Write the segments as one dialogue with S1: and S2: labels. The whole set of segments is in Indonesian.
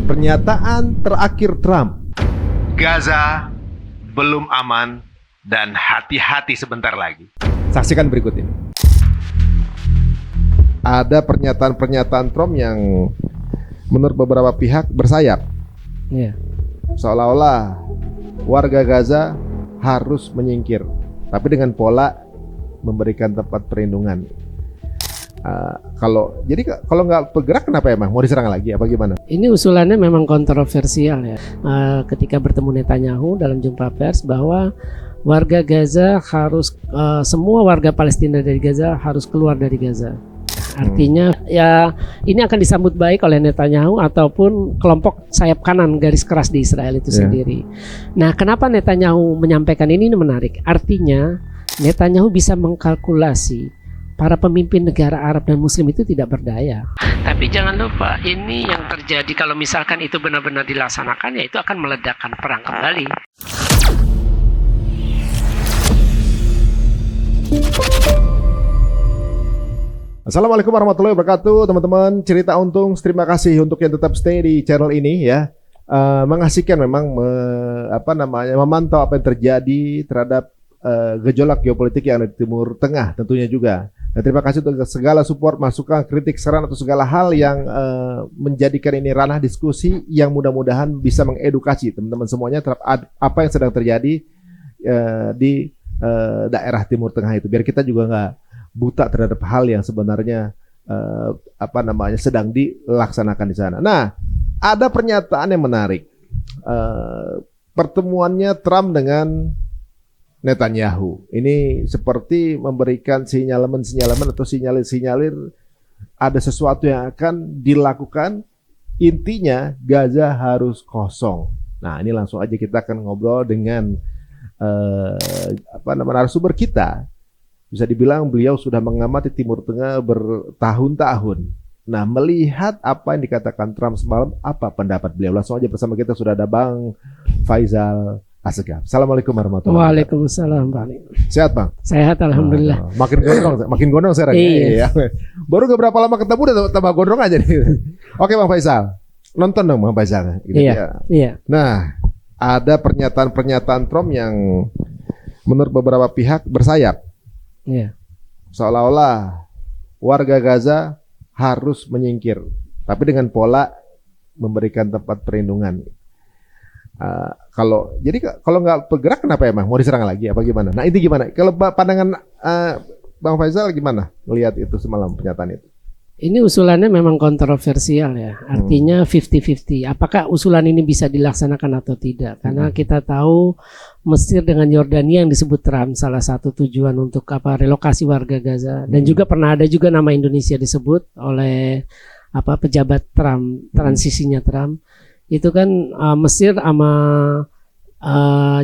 S1: Pernyataan terakhir Trump.
S2: Gaza belum aman dan hati-hati sebentar lagi.
S1: Saksikan berikut ini. Ada pernyataan-pernyataan Trump yang menurut beberapa pihak bersayap. Seolah-olah warga Gaza harus menyingkir, tapi dengan pola memberikan tempat perlindungan. Kalau nggak bergerak, kenapa emang mau diserang lagi apa gimana?
S3: Ini usulannya memang kontroversial ya. Ketika bertemu Netanyahu dalam jumpa pers bahwa warga Gaza harus semua warga Palestina dari Gaza harus keluar dari Gaza. Artinya ya ini akan disambut baik oleh Netanyahu ataupun kelompok sayap kanan garis keras di Israel itu sendiri. Nah, kenapa Netanyahu menyampaikan ini menarik? Artinya Netanyahu bisa mengkalkulasi para pemimpin negara Arab dan Muslim itu tidak berdaya. Tapi jangan lupa, ini yang terjadi kalau misalkan itu benar-benar dilaksanakan, ya itu akan meledakkan perang kembali.
S1: Assalamualaikum warahmatullahi wabarakatuh, teman-teman. Cerita Untung, terima kasih untuk yang tetap stay di channel ini ya. Mengasihkan memang memantau apa yang terjadi terhadap gejolak geopolitik yang ada di Timur Tengah tentunya juga. Dan terima kasih untuk segala support, masukan, kritik, saran atau segala hal yang menjadikan ini ranah diskusi yang mudah-mudahan bisa mengedukasi teman-teman semuanya terhadap apa yang sedang terjadi di daerah Timur Tengah itu. Biar kita juga nggak buta terhadap hal yang sebenarnya sedang dilaksanakan di sana. Nah, ada pernyataan yang menarik. Pertemuannya Trump dengan Netanyahu ini seperti memberikan sinyalemen atau sinyalir ada sesuatu yang akan dilakukan. Intinya Gaza harus kosong. Nah, ini langsung aja kita akan ngobrol dengan narasumber kita. Bisa dibilang beliau sudah mengamati Timur Tengah bertahun-tahun. Nah, melihat apa yang dikatakan Trump semalam, apa pendapat beliau? Langsung aja bersama kita sudah ada Bang Faisal Assegaf. Assalamualaikum warahmatullahi wabarakatuh.
S3: Waalaikumsalam, Pak.
S1: Sehat, Bang?
S3: Sehat, alhamdulillah.
S1: Makin gondrong saya lagi. Iya. Baru beberapa lama ketemu udah tambah gondrong aja nih. Oke, Bang Faisal. Nonton dong Bang Faisal. Gitu,
S3: iya.
S1: Nah, ada pernyataan-pernyataan Trump yang menurut beberapa pihak bersayap.
S3: Iya.
S1: Seolah-olah warga Gaza harus menyingkir, tapi dengan pola memberikan tempat perlindungan. Kalau nggak bergerak, kenapa emang mau diserang lagi apa gimana? Nah, itu gimana? Kalau pandangan Bang Faisal gimana melihat itu semalam pernyataan itu?
S3: Ini usulannya memang kontroversial ya. Artinya 50-50. Apakah usulan ini bisa dilaksanakan atau tidak? Karena kita tahu Mesir dengan Yordania yang disebut Trump salah satu tujuan untuk relokasi warga Gaza, dan juga pernah ada juga nama Indonesia disebut oleh pejabat Trump, transisinya Trump. Itu kan Mesir sama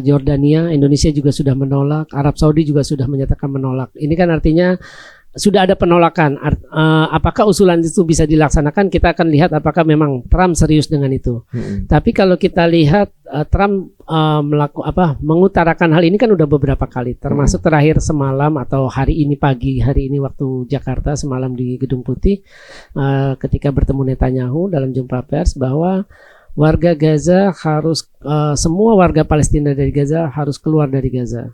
S3: Yordania, Indonesia juga sudah menolak, Arab Saudi juga sudah menyatakan menolak. Ini kan artinya sudah ada penolakan. Apakah usulan itu bisa dilaksanakan? Kita akan lihat apakah memang Trump serius dengan itu. Tapi kalau kita lihat Trump mengutarakan hal ini kan udah beberapa kali, termasuk terakhir semalam atau hari ini waktu Jakarta semalam di Gedung Putih, ketika bertemu Netanyahu dalam jumpa pers bahwa warga Gaza harus semua warga Palestina dari Gaza harus keluar dari Gaza.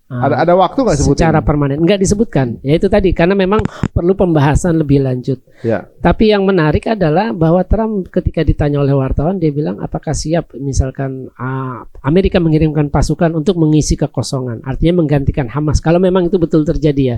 S1: Ada waktu nggak sebutin?
S3: Secara permanen nggak disebutkan. Ya itu tadi, karena memang perlu pembahasan lebih lanjut.
S1: Ya.
S3: Tapi yang menarik adalah bahwa Trump ketika ditanya oleh wartawan, dia bilang apakah siap misalkan Amerika mengirimkan pasukan untuk mengisi kekosongan, artinya menggantikan Hamas. Kalau memang itu betul terjadi ya.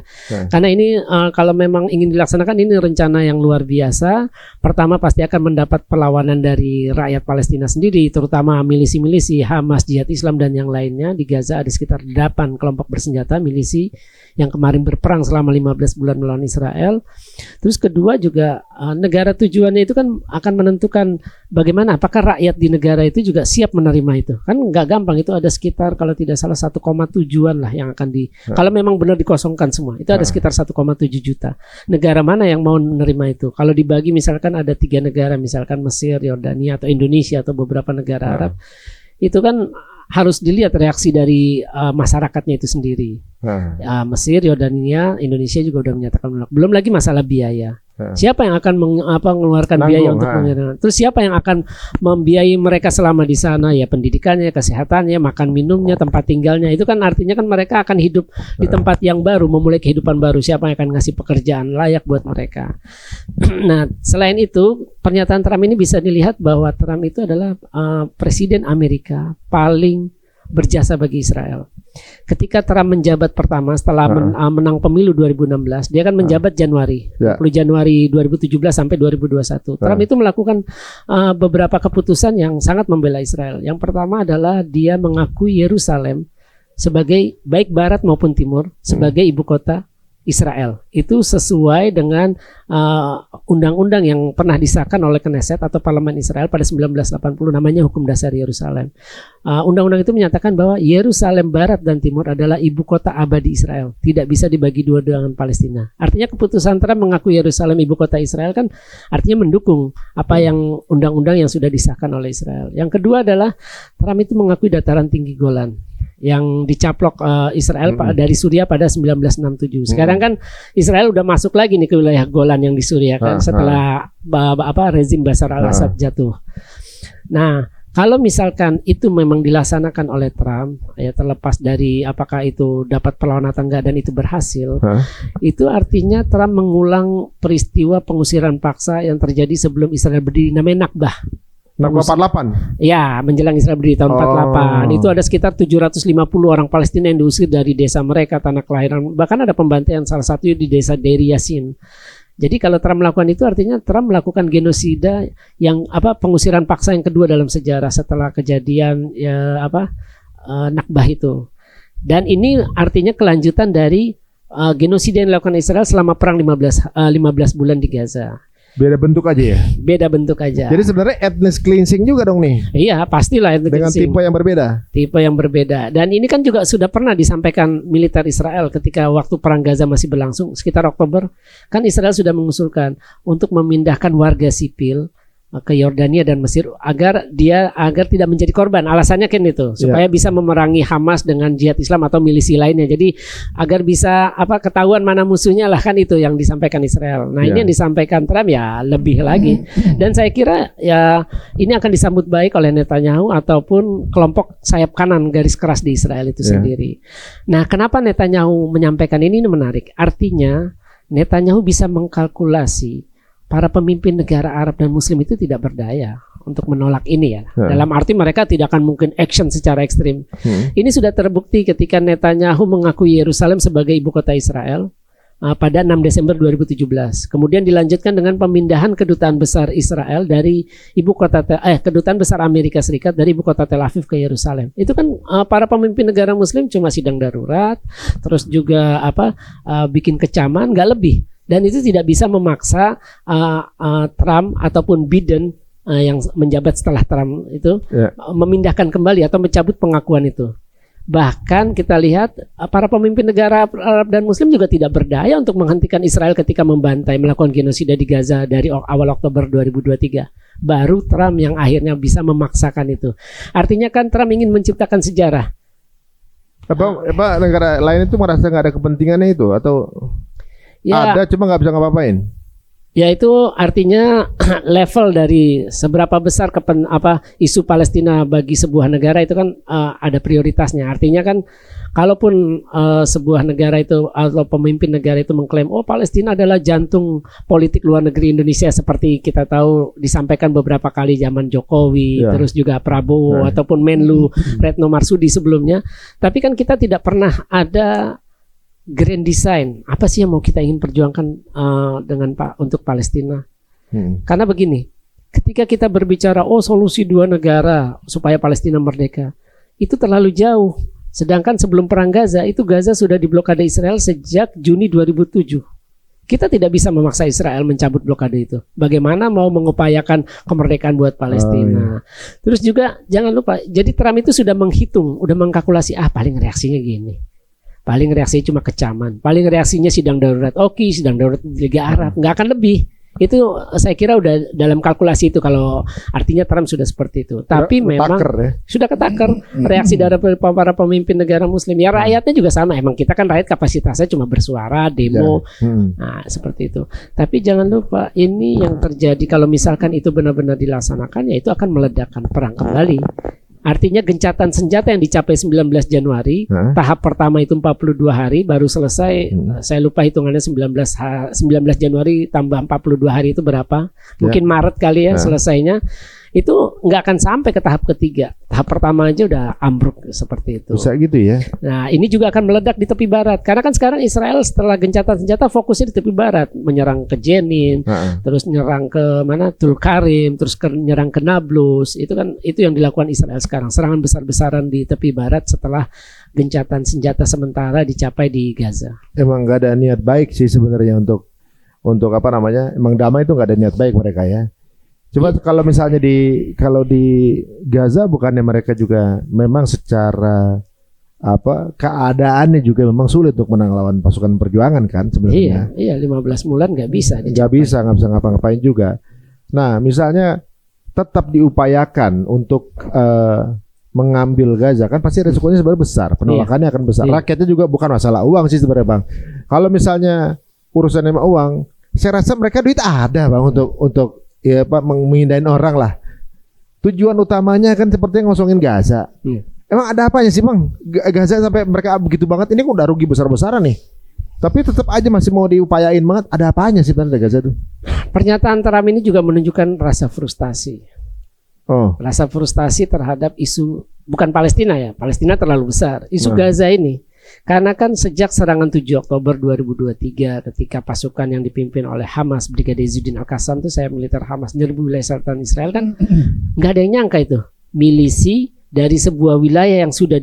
S3: Karena ini kalau memang ingin dilaksanakan, ini rencana yang luar biasa. Pertama pasti akan mendapat perlawanan dari rakyat Palestina sendiri, terutama milisi-milisi Hamas, Jihad Islam dan yang lainnya. Di Gaza ada sekitar 8 kelompok bersenjata milisi yang kemarin berperang selama 15 bulan melawan Israel. Terus kedua juga negara tujuannya itu kan akan menentukan bagaimana, apakah rakyat di negara itu juga siap menerima itu. Kan nggak gampang, itu ada sekitar kalau tidak salah 1,7-an lah yang akan kalau memang benar dikosongkan semua. Itu ada sekitar 1,7 juta. Negara mana yang mau menerima itu? Kalau dibagi misalkan ada 3 negara, misalkan Mesir, Yordania atau Indonesia atau beberapa negara Arab. Itu kan harus dilihat reaksi dari masyarakatnya itu sendiri. Mesir, Yordania, Indonesia juga udah menyatakan menolak. Belum lagi masalah biaya. Siapa yang akan mengeluarkan biaya untuk mengirim? Terus siapa yang akan membiayai mereka selama di sana? Ya pendidikannya, kesehatannya, makan minumnya, tempat tinggalnya. Itu kan artinya kan mereka akan hidup di tempat yang baru, memulai kehidupan baru. Siapa yang akan ngasih pekerjaan layak buat mereka? Nah, selain itu, pernyataan Trump ini bisa dilihat bahwa Trump itu adalah presiden Amerika paling berjasa bagi Israel. Ketika Trump menjabat pertama setelah menang pemilu 2016, dia kan menjabat Januari, 10 Januari 2017 sampai 2021. Trump itu melakukan beberapa keputusan yang sangat membela Israel. Yang pertama adalah dia mengakui Yerusalem sebagai baik barat maupun timur sebagai ibu kota Israel. Itu sesuai dengan undang-undang yang pernah disahkan oleh Knesset atau Parlemen Israel pada 1980, namanya Hukum Dasar Yerusalem. Undang-undang itu menyatakan bahwa Yerusalem Barat dan Timur adalah ibu kota abadi Israel, tidak bisa dibagi dua dengan Palestina. Artinya keputusan Trump mengakui Yerusalem ibu kota Israel kan artinya mendukung apa yang undang-undang yang sudah disahkan oleh Israel. Yang kedua adalah Trump itu mengakui dataran tinggi Golan yang dicaplok Israel dari Suriah pada 1967. Sekarang kan Israel udah masuk lagi nih ke wilayah Golan yang di Suriah kan setelah rezim Bashar al-Assad jatuh. Nah, kalau misalkan itu memang dilaksanakan oleh Trump, ya terlepas dari apakah itu dapat perlawanan atau enggak dan itu berhasil, itu artinya Trump mengulang peristiwa pengusiran paksa yang terjadi sebelum Israel berdiri, namanya Nakbah.
S1: 48.
S3: Ya, menjelang Israel berdiri tahun 48. Itu ada sekitar 750 orang Palestina yang diusir dari desa mereka, tanah kelahiran. Bahkan ada pembantaian, salah satunya di desa Deir Yassin. Jadi kalau Trump melakukan itu artinya Trump melakukan genosida yang pengusiran paksa yang kedua dalam sejarah setelah kejadian Nakbah itu. Dan ini artinya kelanjutan dari genosida yang dilakukan Israel selama perang 15 bulan di Gaza.
S1: Beda bentuk aja ya?
S3: Beda bentuk aja.
S1: Jadi sebenarnya ethnic cleansing juga dong nih?
S3: Iya, pastilah ethnic cleansing.
S1: Dengan tipe yang berbeda?
S3: Tipe yang berbeda. Dan ini kan juga sudah pernah disampaikan militer Israel ketika waktu perang Gaza masih berlangsung sekitar Oktober. Kan Israel sudah mengusulkan untuk memindahkan warga sipil ke Yordania dan Mesir agar tidak menjadi korban. Alasannya kan itu supaya bisa memerangi Hamas dengan jihad Islam atau milisi lainnya. Jadi agar bisa ketahuan mana musuhnya lah, kan itu yang disampaikan Israel. Nah, ini yang disampaikan Trump ya lebih lagi. Dan saya kira ya ini akan disambut baik oleh Netanyahu ataupun kelompok sayap kanan garis keras di Israel itu sendiri. Nah, kenapa Netanyahu menyampaikan ini menarik? Artinya Netanyahu bisa mengkalkulasi para pemimpin negara Arab dan Muslim itu tidak berdaya untuk menolak ini ya. Dalam arti mereka tidak akan mungkin action secara ekstrim. Ini sudah terbukti ketika Netanyahu mengakui Yerusalem sebagai ibu kota Israel pada 6 Desember 2017. Kemudian dilanjutkan dengan pemindahan kedutaan besar Israel dari kedutaan besar Amerika Serikat dari ibu kota Tel Aviv ke Yerusalem. Itu kan para pemimpin negara Muslim cuma sidang darurat, terus juga bikin kecaman, nggak lebih. Dan itu tidak bisa memaksa Trump ataupun Biden yang menjabat setelah Trump itu memindahkan kembali atau mencabut pengakuan itu. Bahkan kita lihat para pemimpin negara Arab dan Muslim juga tidak berdaya untuk menghentikan Israel ketika membantai, melakukan genosida di Gaza dari awal Oktober 2023. Baru Trump yang akhirnya bisa memaksakan itu. Artinya kan Trump ingin menciptakan sejarah.
S1: Apa negara lain itu merasa nggak ada kepentingannya itu atau? Ya, ada cuma nggak bisa ngapa-ngapain.
S3: Ya, itu artinya level dari seberapa besar isu Palestina bagi sebuah negara itu kan ada prioritasnya. Artinya kan kalaupun sebuah negara itu atau pemimpin negara itu mengklaim Palestina adalah jantung politik luar negeri Indonesia seperti kita tahu disampaikan beberapa kali zaman Jokowi, terus juga Prabowo ataupun Menlu Retno Marsudi sebelumnya. Tapi kan kita tidak pernah ada grand design, apa sih yang mau kita ingin perjuangkan untuk Palestina? Karena begini, ketika kita berbicara solusi dua negara supaya Palestina merdeka, itu terlalu jauh. Sedangkan sebelum perang Gaza, itu Gaza sudah diblokade Israel sejak Juni 2007. Kita tidak bisa memaksa Israel mencabut blokade itu. Bagaimana mau mengupayakan kemerdekaan buat Palestina? Terus juga jangan lupa, jadi Trump itu sudah menghitung, udah mengkalkulasi paling reaksinya gini. Paling reaksinya cuma kecaman. Paling reaksinya sidang darurat. Sidang darurat Liga Arab. Nggak akan lebih. Itu saya kira udah dalam kalkulasi itu kalau artinya Trump sudah seperti itu. Tapi memang
S1: Ketaker, ya.
S3: sudah ketaker reaksi dari para pemimpin negara muslim. Ya rakyatnya juga sama. Emang kita kan rakyat kapasitasnya cuma bersuara, demo. Nah, seperti itu. Tapi jangan lupa ini yang terjadi kalau misalkan itu benar-benar dilaksanakan, ya itu akan meledakkan perang kembali. Artinya gencatan senjata yang dicapai 19 Januari, tahap pertama itu 42 hari baru selesai. Saya lupa hitungannya 19 Januari tambah 42 hari itu berapa? Mungkin Maret kali ya selesainya. Itu nggak akan sampai ke tahap ketiga. Tahap pertama aja udah ambruk seperti itu.
S1: Bisa gitu ya.
S3: Nah, ini juga akan meledak di tepi barat. Karena kan sekarang Israel setelah gencatan senjata fokusnya di tepi barat, menyerang ke Jenin, terus nyerang ke mana? Tulkarim, terus nyerang ke Nablus. Itu kan itu yang dilakukan Israel sekarang. Serangan besar-besaran di tepi barat setelah gencatan senjata sementara dicapai di Gaza.
S1: Emang nggak ada niat baik sih sebenarnya untuk apa namanya? Emang damai itu nggak ada niat baik mereka ya. Coba kalau misalnya di Gaza bukannya mereka juga memang secara keadaannya juga memang sulit untuk menang lawan pasukan perjuangan kan sebenarnya.
S3: Iya 15 bulan nggak bisa
S1: nggak bisa ngapa-ngapain juga. Nah misalnya tetap diupayakan untuk mengambil Gaza kan pasti resikonya sebenarnya besar, penolakannya akan besar. Rakyatnya juga bukan masalah uang sih sebenarnya Bang. Kalau misalnya urusannya sama uang, saya rasa mereka duit ada Bang untuk ya Pak menghindarin orang lah. Tujuan utamanya kan seperti ngosongin Gaza. Emang ada apanya sih Bang? Gaza sampai mereka begitu banget ini kok udah rugi besar-besaran nih. Tapi tetap aja masih mau diupayain banget. Ada apanya sih sebenarnya Gaza tuh? Pernyataan
S3: Trump ini juga menunjukkan rasa frustasi. Rasa frustasi terhadap isu bukan Palestina ya. Palestina terlalu besar. Isu Gaza ini. Karena kan sejak serangan 7 Oktober 2023 ketika pasukan yang dipimpin oleh Hamas Brigadir Zudin Al-Qassam itu saya militer Hamas menyerbu wilayah selatan Israel kan nggak ada yang nyangka itu milisi dari sebuah wilayah yang sudah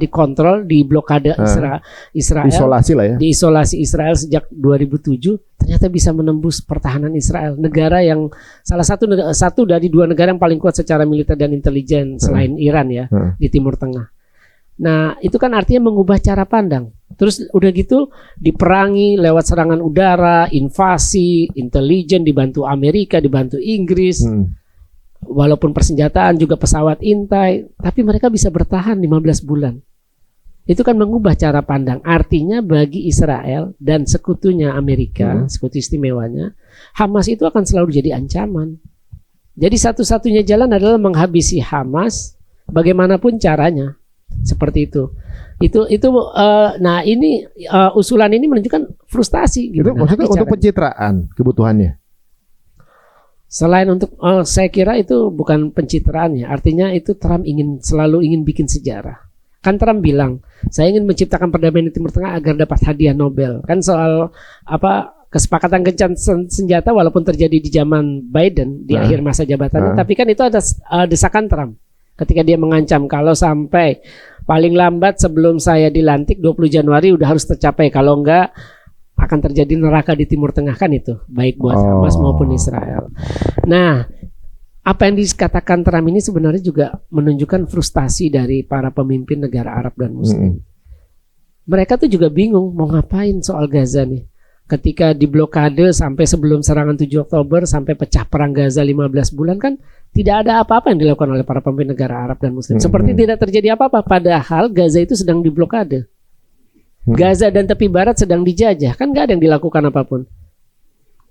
S3: dikontrol di blokade Israel
S1: isolasi lah ya
S3: diisolasi Israel sejak 2007 ternyata bisa menembus pertahanan Israel negara yang salah satu dari dua negara yang paling kuat secara militer dan intelijen selain Iran ya di Timur Tengah. Nah itu kan artinya mengubah cara pandang. Terus udah gitu diperangi lewat serangan udara, invasi, intelijen dibantu Amerika, dibantu Inggris. Walaupun persenjataan juga pesawat intai, tapi mereka bisa bertahan 15 bulan. Itu kan mengubah cara pandang. Artinya bagi Israel dan sekutunya Amerika, sekutu istimewanya, Hamas itu akan selalu jadi ancaman. Jadi satu-satunya jalan adalah menghabisi Hamas bagaimanapun caranya. Seperti itu. Nah ini usulan ini menunjukkan frustasi gitu.
S1: Itu maksudnya untuk pencitraan kebutuhannya.
S3: Selain untuk saya kira itu bukan pencitraan ya. Artinya itu Trump selalu ingin bikin sejarah. Kan Trump bilang, saya ingin menciptakan perdamaian di Timur Tengah agar dapat hadiah Nobel. Kan soal kesepakatan gencatan senjata walaupun terjadi di zaman Biden di akhir masa jabatannya, tapi kan itu ada desakan Trump. Ketika dia mengancam kalau sampai paling lambat sebelum saya dilantik 20 Januari udah harus tercapai. Kalau enggak akan terjadi neraka di Timur Tengah kan itu. Baik buat Hamas maupun Israel. Nah apa yang dikatakan Trump ini sebenarnya juga menunjukkan frustasi dari para pemimpin negara Arab dan Muslim. Mereka tuh juga bingung mau ngapain soal Gaza nih. Ketika diblokade sampai sebelum serangan 7 Oktober sampai pecah perang Gaza 15 bulan kan tidak ada apa-apa yang dilakukan oleh para pemimpin negara Arab dan Muslim. Seperti tidak terjadi apa-apa padahal Gaza itu sedang diblokade. Gaza dan tepi barat sedang dijajah, kan nggak ada yang dilakukan apapun.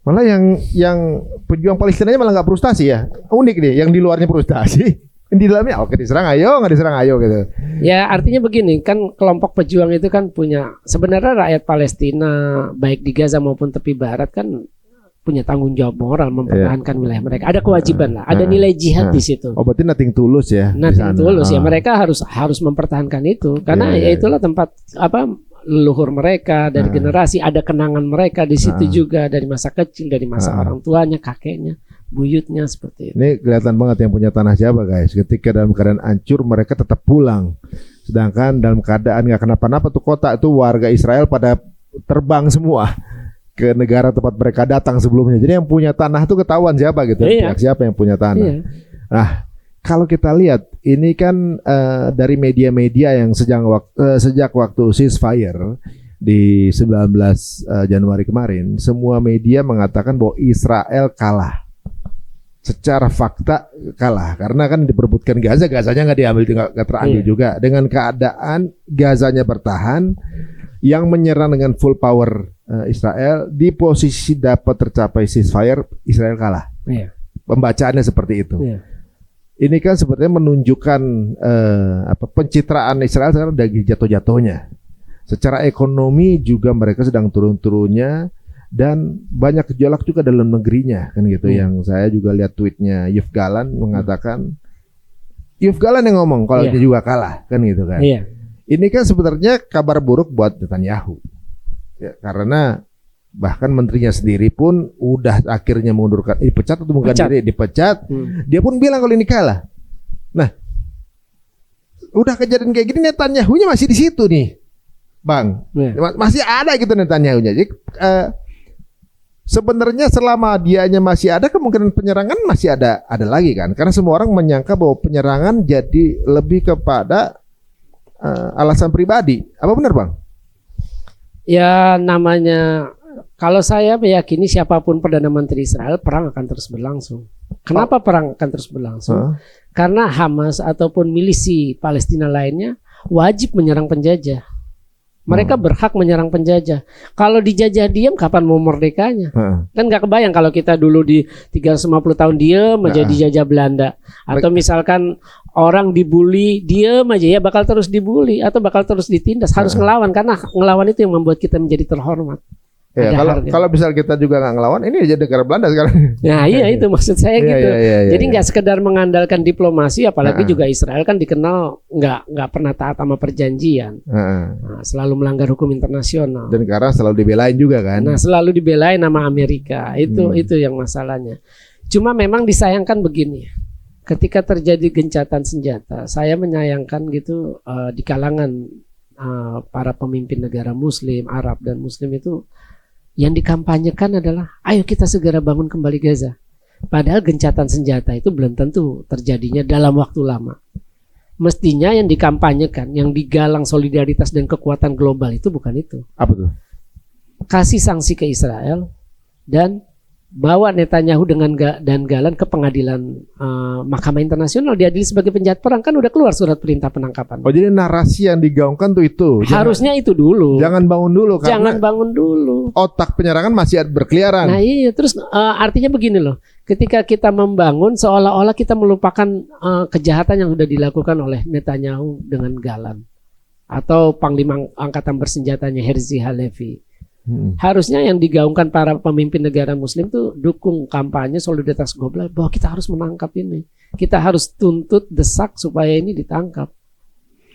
S1: Malah yang pejuang Palestinanya malah nggak frustasi ya. Unik nih, yang di luarnya frustasi. Di dalamnya oke diserang ayo, nggak diserang ayo gitu.
S3: Ya artinya begini kan kelompok pejuang itu kan punya sebenarnya rakyat Palestina baik di Gaza maupun tepi barat kan punya tanggung jawab moral mempertahankan wilayah mereka. Ada kewajiban lah, ada nilai jihad di situ. Oh
S1: berarti nothing tulus ya?
S3: Nothing tulus ya, mereka harus mempertahankan itu karena ya itulah tempat leluhur mereka dari generasi, ada kenangan mereka di situ juga dari masa kecil, dari masa orang tuanya, kakeknya, buyutnya seperti itu. Ini
S1: kelihatan banget yang punya tanah Jawa guys. Ketika dalam keadaan hancur mereka tetap pulang. Sedangkan dalam keadaan nggak kenapa-napa tuh kota itu warga Israel pada terbang semua ke negara tempat mereka datang sebelumnya. Jadi yang punya tanah tuh ketahuan siapa gitu. Siapa yang punya tanah. Nah kalau kita lihat ini kan dari media-media yang sejak waktu ceasefire di 19 Januari kemarin, semua media mengatakan bahwa Israel kalah. Secara fakta kalah karena kan diperebutkan Gaza, Gazanya nggak diambil, nggak terambil juga. Dengan keadaan Gazanya bertahan, yang menyerang dengan full power Israel di posisi dapat tercapai ceasefire, Israel kalah.
S3: Iya.
S1: Pembacaannya seperti itu.
S3: Iya.
S1: Ini kan sebenarnya menunjukkan pencitraan Israel sekarang lagi jatuh-jatuhnya. Secara ekonomi juga mereka sedang turun-turunnya. Dan banyak gejolak juga dalam negerinya kan gitu. Yang saya juga lihat tweetnya Yoav Galan mengatakan, Yoav Galan yang ngomong kalau dia juga kalah kan gitu kan. Ini kan sebenarnya kabar buruk buat Netanyahu ya, karena bahkan menterinya sendiri pun udah akhirnya mengundurkan, dipecat atau mengundurkan diri, dipecat. Dia pun bilang kalau ini kalah. Nah, udah kejadian kayak gini, Netanyahu-nya masih di situ nih Bang, masih ada gitu Netanyahu-nya. Jadi sebenarnya selama dianya masih ada, kemungkinan penyerangan masih ada lagi kan? Karena semua orang menyangka bahwa penyerangan jadi lebih kepada alasan pribadi. Apa benar Bang?
S3: Ya namanya, kalau saya meyakini siapapun Perdana Menteri Israel, perang akan terus berlangsung. Kenapa perang akan terus berlangsung? Karena Hamas ataupun milisi Palestina lainnya wajib menyerang penjajah. Mereka berhak menyerang penjajah. Kalau dijajah diam, kapan mau merdekanya? Kan nggak kebayang kalau kita dulu di 350 tahun diam aja dijajah Belanda. Atau misalkan orang dibully, diam aja ya bakal terus dibully atau bakal terus ditindas. Harus ngelawan, karena ngelawan itu yang membuat kita menjadi terhormat. Ya,
S1: kalau misal kita juga nggak ngelawan, ini jadi negara Belanda sekarang.
S3: Nah iya itu maksud saya gitu. Jadi nggak sekedar mengandalkan diplomasi, apalagi juga Israel kan dikenal nggak pernah taat sama perjanjian, selalu melanggar hukum internasional. Dan
S1: sekarang selalu dibelain juga kan.
S3: Nah selalu dibelain sama Amerika, itu yang masalahnya. Cuma memang disayangkan begini, ketika terjadi gencatan senjata, saya menyayangkan gitu di kalangan para pemimpin negara Muslim, Arab dan Muslim itu. Yang dikampanyekan adalah ayo kita segera bangun kembali Gaza. Padahal gencatan senjata itu belum tentu terjadinya dalam waktu lama. Mestinya yang dikampanyekan, yang digalang solidaritas dan kekuatan global itu bukan itu.
S1: Apa tuh?
S3: Kasih sanksi ke Israel dan bawa Netanyahu dan Galan ke pengadilan Mahkamah Internasional, diadili sebagai penjahat perang. Kan udah keluar surat perintah penangkapan.
S1: Oh jadi narasi yang digaungkan tuh itu.
S3: Harusnya itu dulu.
S1: Jangan bangun dulu.
S3: Jangan bangun dulu.
S1: Otak penyerangan masih berkeliaran.
S3: Nah iya, terus artinya begini loh. Ketika kita membangun, seolah-olah kita melupakan kejahatan yang sudah dilakukan oleh Netanyahu dengan Galan atau Panglima Angkatan Bersenjatanya Herzi Halevi. Harusnya yang digaungkan para pemimpin negara Muslim tuh dukung kampanye solidaritas global bahwa kita harus menangkap ini, kita harus tuntut, desak supaya ini ditangkap,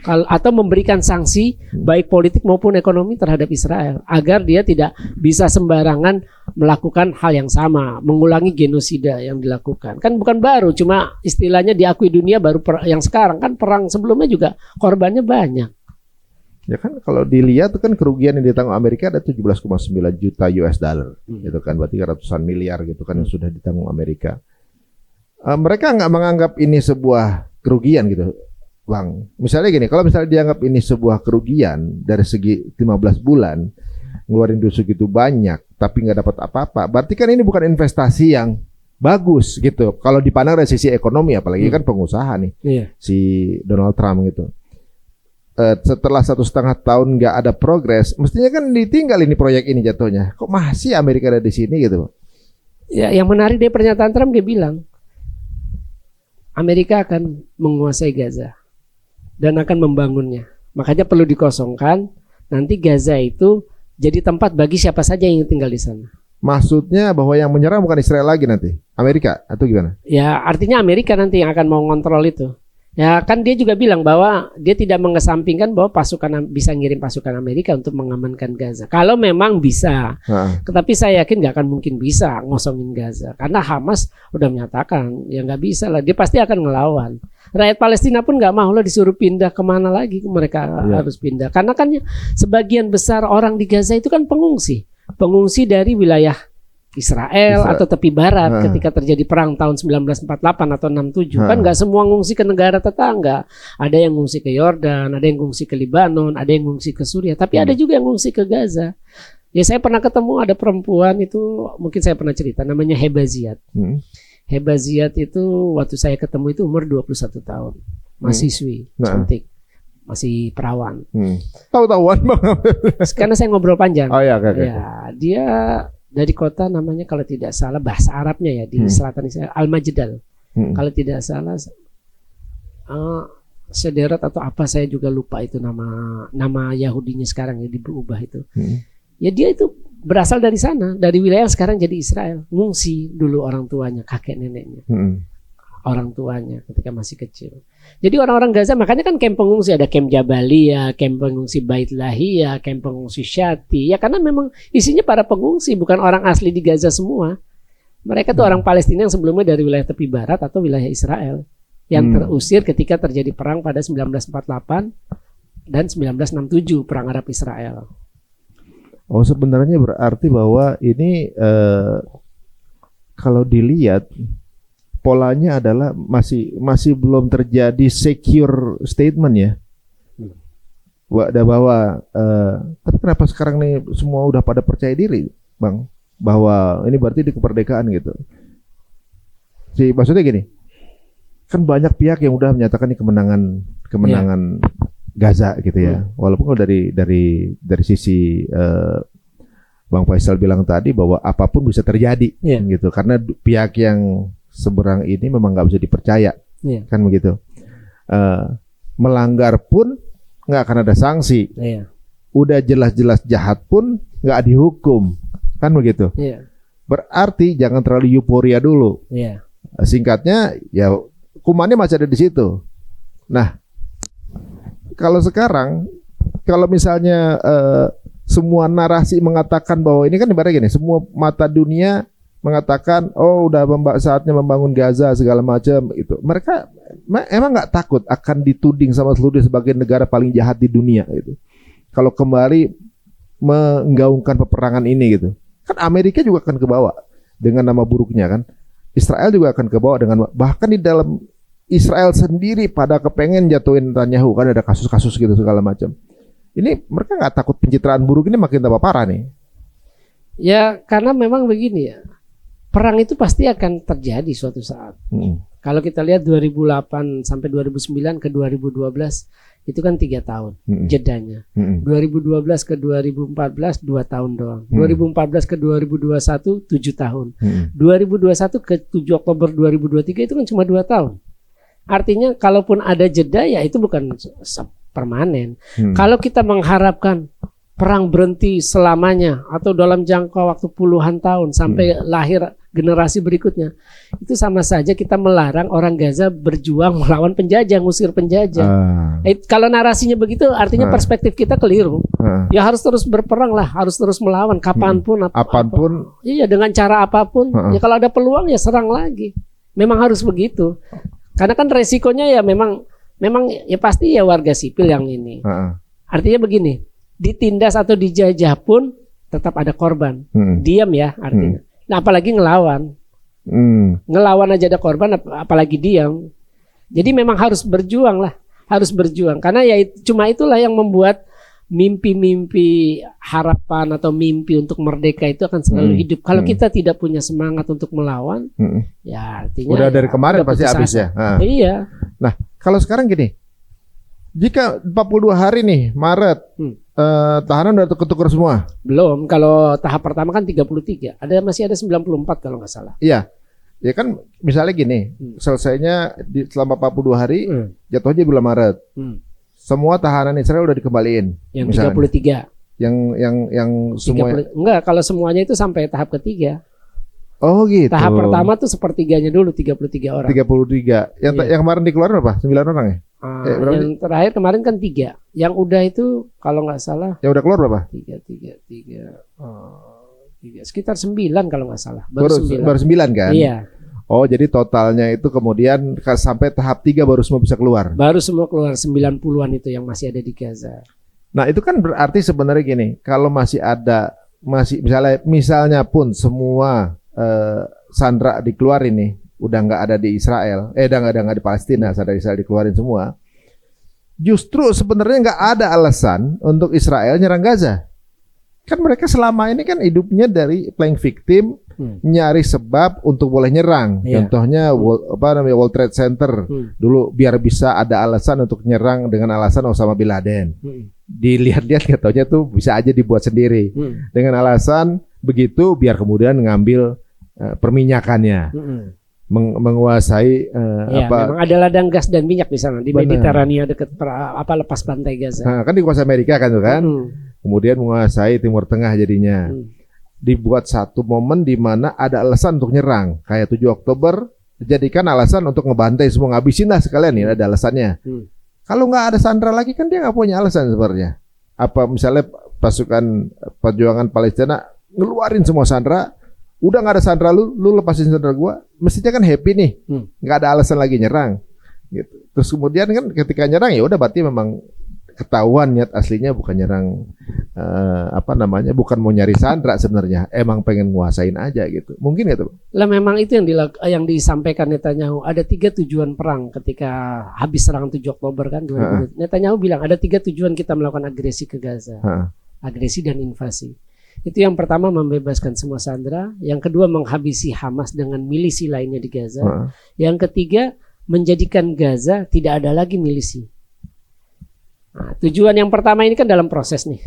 S3: atau memberikan sanksi baik politik maupun ekonomi terhadap Israel agar dia tidak bisa sembarangan melakukan hal yang sama, mengulangi genosida yang dilakukan. Kan bukan baru, cuma istilahnya diakui dunia baru yang sekarang, kan perang sebelumnya juga korbannya banyak.
S1: Ya kan kalau dilihat tuh kan kerugian yang ditanggung Amerika ada 17,9 juta US dollar gitu kan, berarti ratusan miliar gitu kan yang sudah ditanggung Amerika. Mereka nggak menganggap ini sebuah kerugian gitu Bang. Misalnya gini, kalau misalnya dianggap ini sebuah kerugian dari segi 15 bulan ngeluarin duit segitu banyak tapi nggak dapat apa-apa, berarti kan ini bukan investasi yang bagus gitu kalau dipandang dari sisi ekonomi, apalagi kan pengusaha nih si Donald Trump gitu. Setelah 1,5 tahun nggak ada progres, mestinya kan ditinggal ini proyek ini jatuhnya. Kok masih Amerika ada di sini gitu?
S3: Ya, yang menarik dari pernyataan Trump, dia bilang Amerika akan menguasai Gaza dan akan membangunnya. Makanya perlu dikosongkan. Nanti Gaza itu jadi tempat bagi siapa saja yang ingin tinggal di sana.
S1: Maksudnya bahwa yang menyerang bukan Israel lagi nanti, Amerika atau gimana? Ya
S3: artinya Amerika nanti yang akan mau ngontrol itu. Ya kan dia juga bilang bahwa dia tidak mengesampingkan bahwa bisa ngirim pasukan Amerika untuk mengamankan Gaza. Kalau memang bisa. Tetapi saya yakin nggak akan mungkin bisa ngosongin Gaza. Karena Hamas udah menyatakan ya nggak bisa lah. Dia pasti akan ngelawan. Rakyat Palestina pun nggak mau lah disuruh pindah kemana lagi. Mereka harus pindah. Karena kan sebagian besar orang di Gaza itu kan pengungsi. Pengungsi dari wilayah Israel atau tepi barat ketika terjadi perang tahun 1948 atau 67 kan nggak semua ngungsi ke negara tetangga. Ada yang ngungsi ke Yordan, ada yang ngungsi ke Lebanon, ada yang ngungsi ke Suriah, tapi ada juga yang ngungsi ke Gaza. Ya saya pernah ketemu ada perempuan itu, mungkin saya pernah cerita, namanya Hebaziat. Hebaziat itu waktu saya ketemu itu umur 21 tahun, mahasiswi, cantik, masih perawan.
S1: Tahu-tahuan Bang.
S3: Karena saya ngobrol panjang.
S1: Oh ya, okay.
S3: Ya, dia dari kota namanya kalau tidak salah bahasa Arabnya ya di selatan Israel Al-Majdal. Kalau tidak salah Sederot atau apa saya juga lupa itu nama Yahudinya sekarang ya diubah itu. Ya dia itu berasal dari sana, dari wilayah yang sekarang jadi Israel. Ngungsi dulu orang tuanya, kakek neneknya. Orang tuanya ketika masih kecil. Jadi orang-orang Gaza makanya kan kamp pengungsi, ada kamp Jabalia, kamp pengungsi Bait Lahia, kamp pengungsi Syati. Ya karena memang isinya para pengungsi, bukan orang asli di Gaza semua. Mereka tuh orang Palestina yang sebelumnya dari wilayah tepi barat atau wilayah Israel yang terusir ketika terjadi perang pada 1948 dan 1967 perang Arab Israel.
S1: Oh sebenarnya berarti bahwa ini kalau dilihat polanya adalah masih belum terjadi secure statement ya. Bahwa tapi kenapa sekarang nih semua udah pada percaya diri, Bang, bahwa ini berarti di kemerdekaan gitu. Maksudnya gini, kan banyak pihak yang udah menyatakan ini kemenangan Gaza gitu ya. Walaupun dari sisi Bang Faisal bilang tadi bahwa apapun bisa terjadi gitu, karena pihak yang seberang ini memang nggak bisa dipercaya, kan begitu. Melanggar pun nggak akan ada sanksi. Udah jelas-jelas jahat pun nggak dihukum, kan begitu. Berarti jangan terlalu euforia dulu. Singkatnya ya hukumannya masih ada di situ. Nah, kalau sekarang kalau misalnya semua narasi mengatakan bahwa ini kan ibaratnya gini, semua mata dunia mengatakan oh udah saatnya membangun Gaza segala macam itu. Mereka emang nggak takut akan dituding sama seluruh sebagai negara paling jahat di dunia gitu. Kalau kembali menggaungkan peperangan ini gitu. Kan Amerika juga akan kebawa dengan nama buruknya kan. Israel juga akan kebawa dengan, bahkan di dalam Israel sendiri pada kepengen jatuhin Netanyahu, kan ada kasus-kasus gitu segala macam. Ini mereka nggak takut pencitraan buruk ini makin tambah parah nih.
S3: Ya karena memang begini ya. Perang itu pasti akan terjadi suatu saat. Kalau kita lihat 2008 sampai 2009 ke 2012 itu kan 3 tahun jedanya. 2012 ke 2014 2 tahun doang. 2014 ke 2021 7 tahun. 2021 ke 7 Oktober 2023 itu kan cuma 2 tahun. Artinya kalaupun ada jeda ya itu bukan permanen. Kalau kita mengharapkan perang berhenti selamanya atau dalam jangka waktu puluhan tahun sampai lahir generasi berikutnya, itu sama saja kita melarang orang Gaza berjuang melawan penjajah, ngusir penjajah. Kalau narasinya begitu, artinya perspektif kita keliru. Ya harus terus berperang lah, harus terus melawan kapanpun, apapun. Iya, dengan cara apapun. Ya kalau ada peluang ya serang lagi. Memang harus begitu. Karena kan resikonya ya memang ya pasti ya warga sipil yang ini. Artinya begini, ditindas atau dijajah pun tetap ada korban. Diam ya artinya. Nah apalagi ngelawan. Ngelawan aja ada korban, apalagi diam. Jadi memang harus berjuang lah. Harus berjuang. Karena ya cuma itulah yang membuat mimpi-mimpi harapan atau mimpi untuk merdeka itu akan selalu hidup. Kalau kita tidak punya semangat untuk melawan, ya artinya
S1: udah dari
S3: ya,
S1: kemarin pasti habis ya.
S3: Iya.
S1: Nah kalau sekarang gini, jika 42 hari nih Maret, tahanan udah tukar semua?
S3: Belum, kalau tahap pertama kan 33. Masih ada 94 kalau nggak salah.
S1: Iya. Ya kan misalnya gini, selesainya selama 42 hari, jatuhnya bulan Maret. Semua tahanan Israel udah dikembaliin.
S3: Yang
S1: misalnya.
S3: 33.
S1: Yang semua
S3: 30, enggak, kalau semuanya itu sampai tahap ketiga.
S1: Oh gitu.
S3: Tahap pertama tuh sepertiganya dulu 33 orang.
S1: 33. Yang kemarin dikeluarin berapa? 9 orang ya?
S3: Yang terakhir kemarin kan 3. Yang udah itu kalau nggak salah.
S1: Yang udah keluar berapa?
S3: 3. Sekitar 9 kalau nggak salah. Baru 9
S1: kan?
S3: Iya.
S1: Oh jadi totalnya itu kemudian sampai tahap 3 baru semua bisa keluar?
S3: Baru semua keluar, 90-an itu yang masih ada di Gaza.
S1: Nah itu kan berarti sebenarnya gini, kalau masih ada masih misalnya pun semua sandera dikeluarin nih, udah nggak ada di Israel, udah nggak di Palestina, sandera Israel dikeluarin semua. Justru sebenarnya nggak ada alasan untuk Israel nyerang Gaza. Kan mereka selama ini kan hidupnya dari playing victim, nyari sebab untuk boleh nyerang. Contohnya World Trade Center dulu biar bisa ada alasan untuk nyerang dengan alasan Osama bin Laden. Dilihat-lihat katanya tuh bisa aja dibuat sendiri dengan alasan begitu biar kemudian ngambil perminyakannya. Menguasai
S3: memang ada ladang gas dan minyak di sana di Mediterania dekat lepas pantai Gaza.
S1: Nah, kan dikuasai Amerika kan tuh kan. Kemudian menguasai Timur Tengah jadinya. Dibuat satu momen di mana ada alasan untuk nyerang. Kayak 7 Oktober dijadikan alasan untuk ngebantai semua, ngabisin lah sekalian nih, ada alasannya. Kalau nggak ada sandera lagi kan dia nggak punya alasan sebenarnya. Apa misalnya pasukan perjuangan Palestina ngeluarin semua sandera, udah nggak ada sandera lu lepasin sandera gua, mestinya kan happy nih, nggak ada alasan lagi nyerang. Gitu. Terus kemudian kan ketika nyerang ya udah berarti memang ketahuan niat aslinya bukan nyerang bukan mau nyari sandera sebenarnya, emang pengen nguasain aja gitu. Mungkin gitu.
S3: Lah memang itu yang disampaikan Netanyahu, ada 3 tujuan perang ketika habis serangan 7 Oktober kan 2020. Netanyahu bilang ada 3 tujuan kita melakukan agresi ke Gaza. Agresi dan invasi. Itu yang pertama membebaskan semua sandera, yang kedua menghabisi Hamas dengan milisi lainnya di Gaza, yang ketiga menjadikan Gaza tidak ada lagi milisi. Nah, tujuan yang pertama ini kan dalam proses nih.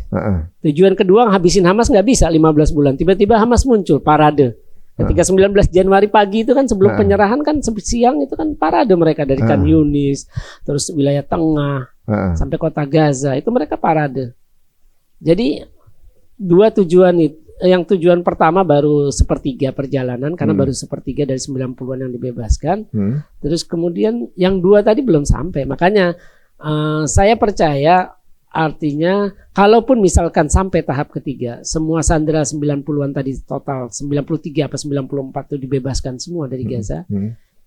S3: Tujuan kedua habisin Hamas nggak bisa 15 bulan. Tiba-tiba Hamas muncul parade. Ketika 19 Januari pagi itu kan sebelum penyerahan kan siang itu kan parade mereka dari Khan Yunis, terus wilayah tengah sampai kota Gaza itu mereka parade. Jadi 2 tujuan itu. Yang tujuan pertama baru sepertiga perjalanan karena baru sepertiga dari 90-an yang dibebaskan. Terus kemudian yang 2 tadi belum sampai. Makanya saya percaya artinya kalaupun misalkan sampai tahap ketiga semua sandera 90-an tadi total 93 apa 94 itu dibebaskan semua dari Gaza,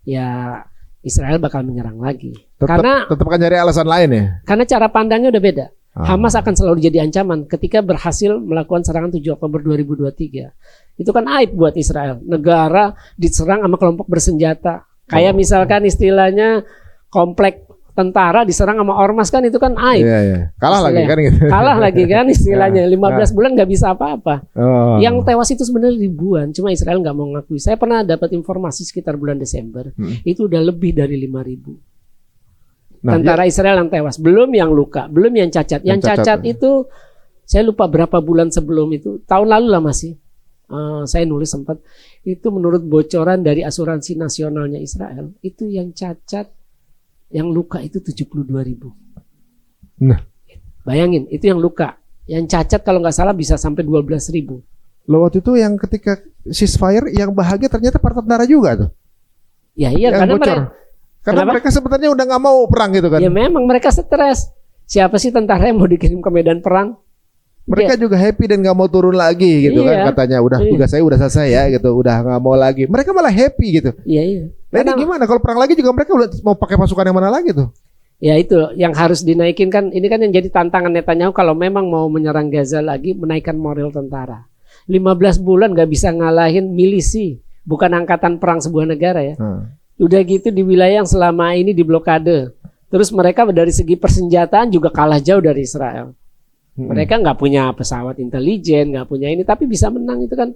S3: ya Israel bakal menyerang lagi. Karena
S1: tetap akan cari alasan lain ya.
S3: Karena cara pandangnya udah beda. Hamas akan selalu jadi ancaman ketika berhasil melakukan serangan 7 Oktober 2023. Itu kan aib buat Israel. Negara diserang sama kelompok bersenjata. Kayak misalkan istilahnya komplek tentara diserang sama ormas kan itu kan aib.
S1: Kalah lagi kan gitu.
S3: Kalah lagi kan istilahnya. 15 bulan nggak bisa apa-apa. Yang tewas itu sebenarnya ribuan. Cuma Israel nggak mau ngakui. Saya pernah dapat informasi sekitar bulan Desember. Itu udah lebih dari 5.000. Tentara Israel yang tewas, belum yang luka, belum yang cacat. Yang cacat itu saya lupa berapa bulan sebelum itu, tahun lalu lah masih. Saya nulis sempat itu menurut bocoran dari asuransi nasionalnya Israel, itu yang cacat, yang luka itu 72.000. Nah, bayangin itu yang luka, yang cacat kalau nggak salah bisa sampai 12.000.
S1: Loh waktu itu yang ketika ceasefire yang bahagia ternyata para tentara juga tuh.
S3: Ya iya
S1: yang
S3: karena
S1: bocor. Karena mereka sebenarnya udah nggak mau perang gitu kan.
S3: Ya memang mereka stres. Siapa sih tentara yang mau dikirim ke medan perang?
S1: Mereka juga happy dan nggak mau turun lagi gitu kan katanya. Tugas saya udah selesai ya gitu. Udah nggak mau lagi. Mereka malah happy gitu.
S3: Iya.
S1: Nah, ini gimana kalau perang lagi juga mereka udah mau pakai pasukan yang mana lagi tuh?
S3: Ya itu yang harus dinaikin kan. Ini kan yang jadi tantangan Netanyahu kalau memang mau menyerang Gaza lagi, menaikkan moral tentara. 15 bulan nggak bisa ngalahin milisi. Bukan angkatan perang sebuah negara ya. Udah gitu di wilayah yang selama ini diblokade. Terus mereka dari segi persenjataan juga kalah jauh dari Israel. Mereka nggak punya pesawat intelijen, nggak punya ini, tapi bisa menang itu kan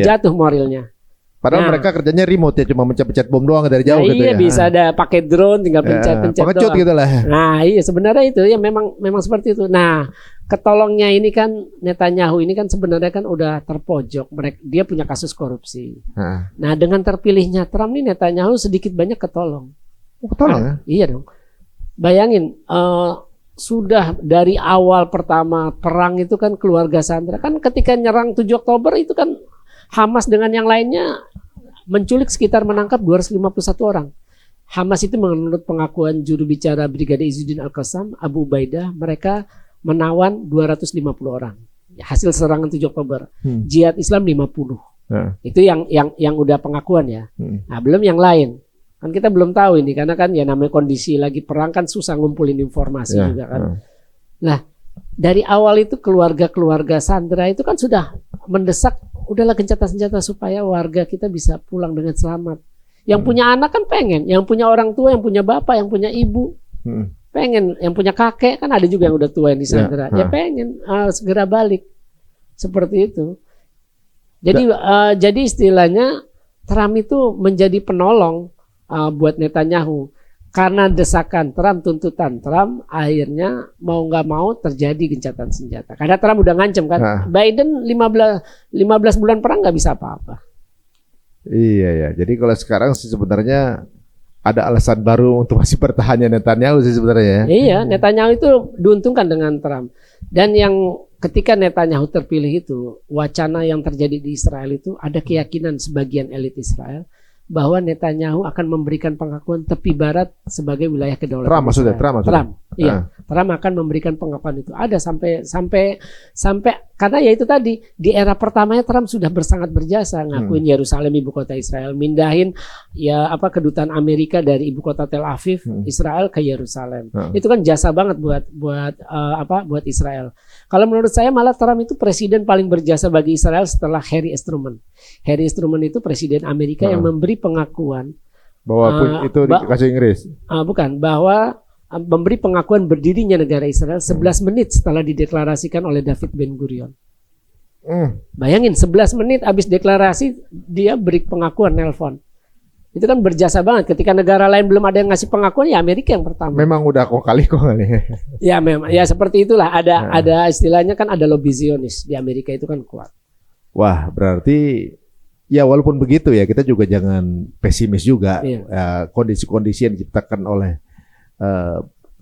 S3: jatuh moralnya.
S1: Padahal mereka kerjanya remote ya, cuma mencet-mencet bom doang dari jauh gitu ya.
S3: Iya bisa ada pakai drone, tinggal pencet-pencet doang.
S1: Gitu lah.
S3: Nah iya sebenarnya itu ya memang seperti itu. Nah ketolongnya ini kan Netanyahu ini kan sebenarnya kan udah terpojok. Dia punya kasus korupsi. Nah dengan terpilihnya Trump nih Netanyahu sedikit banyak ketolong.
S1: Ketolong ya?
S3: Iya dong. Bayangin sudah dari awal pertama perang itu kan keluarga sandera kan ketika nyerang 7 Oktober itu kan Hamas dengan yang lainnya menculik sekitar menangkap 251 orang. Hamas itu menurut pengakuan juru bicara Brigade Izzuddin Al-Qassam, Abu Ubaidah, mereka menawan 250 orang. Hasil serangan 7 Oktober. Jihad Islam 50. Itu yang udah pengakuan ya. Nah, belum yang lain. Kan kita belum tahu ini karena kan ya namanya kondisi lagi perang kan susah ngumpulin informasi juga kan. Nah, dari awal itu keluarga-keluarga sandera itu kan sudah mendesak udahlah gencatan senjata supaya warga kita bisa pulang dengan selamat. Yang punya anak kan pengen, yang punya orang tua, yang punya bapak, yang punya ibu pengen, yang punya kakek kan ada juga yang udah tua yang disandera, ya pengen segera balik seperti itu. Jadi istilahnya Trump itu menjadi penolong buat Netanyahu. Karena desakan Trump, tuntutan Trump, akhirnya mau nggak mau terjadi gencatan senjata. Karena Trump udah ngancem kan, Biden 15 bulan perang nggak bisa apa-apa.
S1: Iya ya. Jadi kalau sekarang sih sebenarnya ada alasan baru untuk masih bertahannya Netanyahu sih sebenarnya.
S3: Iya, Netanyahu itu diuntungkan dengan Trump. Dan yang ketika Netanyahu terpilih itu, wacana yang terjadi di Israel itu ada keyakinan sebagian elit Israel bahwa Netanyahu akan memberikan pengakuan tepi barat sebagai wilayah kedaulatan
S1: Trump maksudnya,
S3: Trump. Iya, Trump akan memberikan pengakuan itu. Ada sampai karena ya itu tadi di era pertamanya Trump sudah sangat berjasa ngakuin Yerusalem ibu kota Israel, mindahin kedutaan Amerika dari ibu kota Tel Aviv Israel ke Yerusalem. Itu kan jasa banget buat Israel. Kalau menurut saya malah Trump itu presiden paling berjasa bagi Israel setelah Harry S. Truman. Harry S. Truman itu presiden Amerika yang memberi pengakuan
S1: bahwa itu dikasih Inggris.
S3: Bukan, bahwa memberi pengakuan berdirinya negara Israel 11 menit setelah dideklarasikan oleh David Ben Gurion. Bayangin 11 menit habis deklarasi dia beri pengakuan, nelpon. Itu kan berjasa banget. Ketika negara lain belum ada yang ngasih pengakuan, ya Amerika yang pertama.
S1: Memang udah kok kali.
S3: Ya memang, ya seperti itulah. Ada istilahnya kan, ada lobby Zionis di Amerika itu kan kuat.
S1: Wah, berarti ya walaupun begitu ya kita juga jangan pesimis juga. Kondisi-kondisi yang diciptakan oleh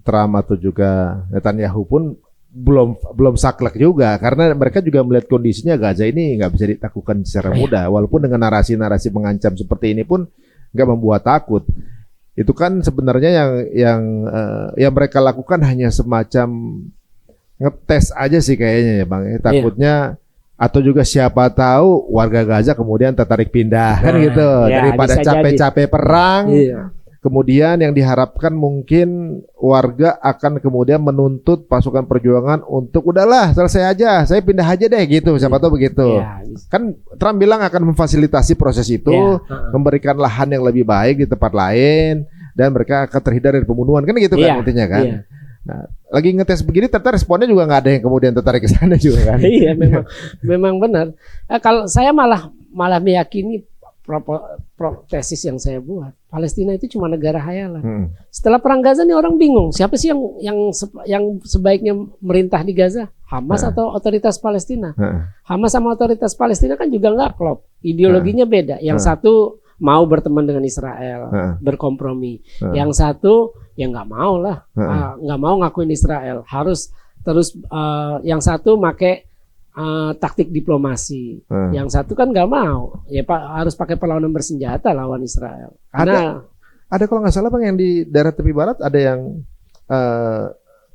S1: Trump atau juga Netanyahu pun belum saklek juga, karena mereka juga melihat kondisinya Gaza ini nggak bisa ditaklukkan secara mudah, walaupun dengan narasi-narasi mengancam seperti ini pun nggak membuat takut. Itu kan sebenarnya yang mereka lakukan hanya semacam ngetes aja sih kayaknya ya Bang. Takutnya atau juga siapa tahu warga Gaza kemudian tertarik pindah kan gitu, daripada capek-capek perang. Kemudian yang diharapkan mungkin warga akan kemudian menuntut pasukan perjuangan untuk udahlah selesai aja, saya pindah aja deh gitu, siapa tahu begitu. Kan Trump bilang akan memfasilitasi proses itu, memberikan lahan yang lebih baik di tempat lain, dan mereka akan terhindar dari pembunuhan kan gitu kan intinya kan. Nah, lagi ngetes begini ternyata responnya juga nggak ada yang kemudian tertarik ke sana juga kan.
S3: Iya memang benar. Kalau saya malah meyakini tesis yang saya buat, Palestina itu cuma negara hayalan. Setelah perang Gaza nih orang bingung, siapa sih yang sebaiknya merintah di Gaza? Hamas atau otoritas Palestina? Hamas sama otoritas Palestina kan juga nggak klop, ideologinya beda. Yang satu mau berteman dengan Israel, berkompromi. Yang satu ya nggak mau lah, nggak mau ngakuin Israel, harus terus yang satu make taktik diplomasi, yang satu kan nggak mau, ya Pak harus pakai perlawanan bersenjata lawan Israel. Karena ada
S1: kalau nggak salah Bang yang di daerah tepi barat ada yang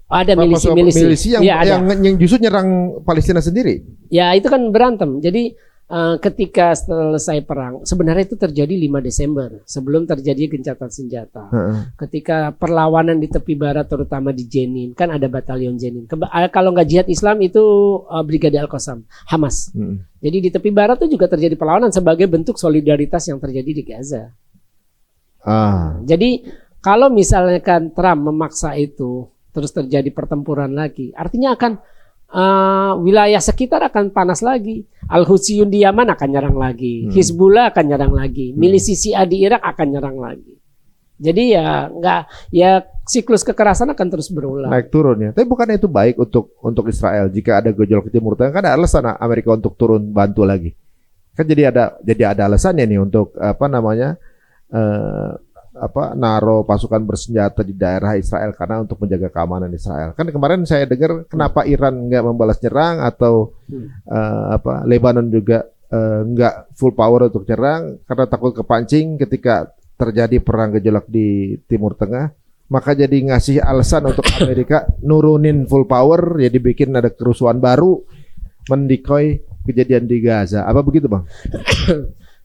S3: ada milisi
S1: yang justru nyerang Palestina sendiri.
S3: Ya itu kan berantem. Jadi ketika selesai perang, sebenarnya itu terjadi 5 Desember sebelum terjadi gencatan senjata. Ketika perlawanan di tepi barat terutama di Jenin, kan ada batalion Jenin. Kalau nggak jihad Islam itu Brigade Al-Qassam, Hamas. Jadi di tepi barat itu juga terjadi perlawanan sebagai bentuk solidaritas yang terjadi di Gaza. Jadi kalau misalnya kan Trump memaksa itu terus terjadi pertempuran lagi, artinya akan wilayah sekitar akan panas lagi. Al-Houthiyun di Yaman akan nyerang lagi, Hizbullah akan nyerang lagi, milisi Syiah di Irak akan nyerang lagi. Jadi ya siklus kekerasan akan terus berulang.
S1: Naik turun ya. Tapi bukannya itu baik untuk Israel jika ada gejolak di Timur Tengah? Kan ada alasan Amerika untuk turun bantu lagi. Kan jadi ada alasannya nih untuk naruh pasukan bersenjata di daerah Israel karena untuk menjaga keamanan Israel. Kan kemarin saya dengar kenapa Iran nggak membalas nyerang atau Lebanon juga nggak full power untuk nyerang karena takut kepancing ketika terjadi perang gejolak di Timur Tengah. Maka jadi ngasih alasan untuk Amerika nurunin full power, ya dibikin ada kerusuhan baru mendikoi kejadian di Gaza. Apa begitu Bang?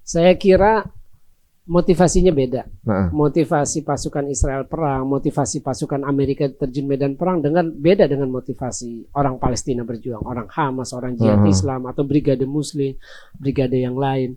S3: Saya kira motivasinya beda.
S1: Nah,
S3: Motivasi pasukan Israel perang, motivasi pasukan Amerika terjun medan perang beda dengan motivasi orang Palestina berjuang, orang Hamas, orang Jihad Islam atau Brigade Muslim, brigade yang lain.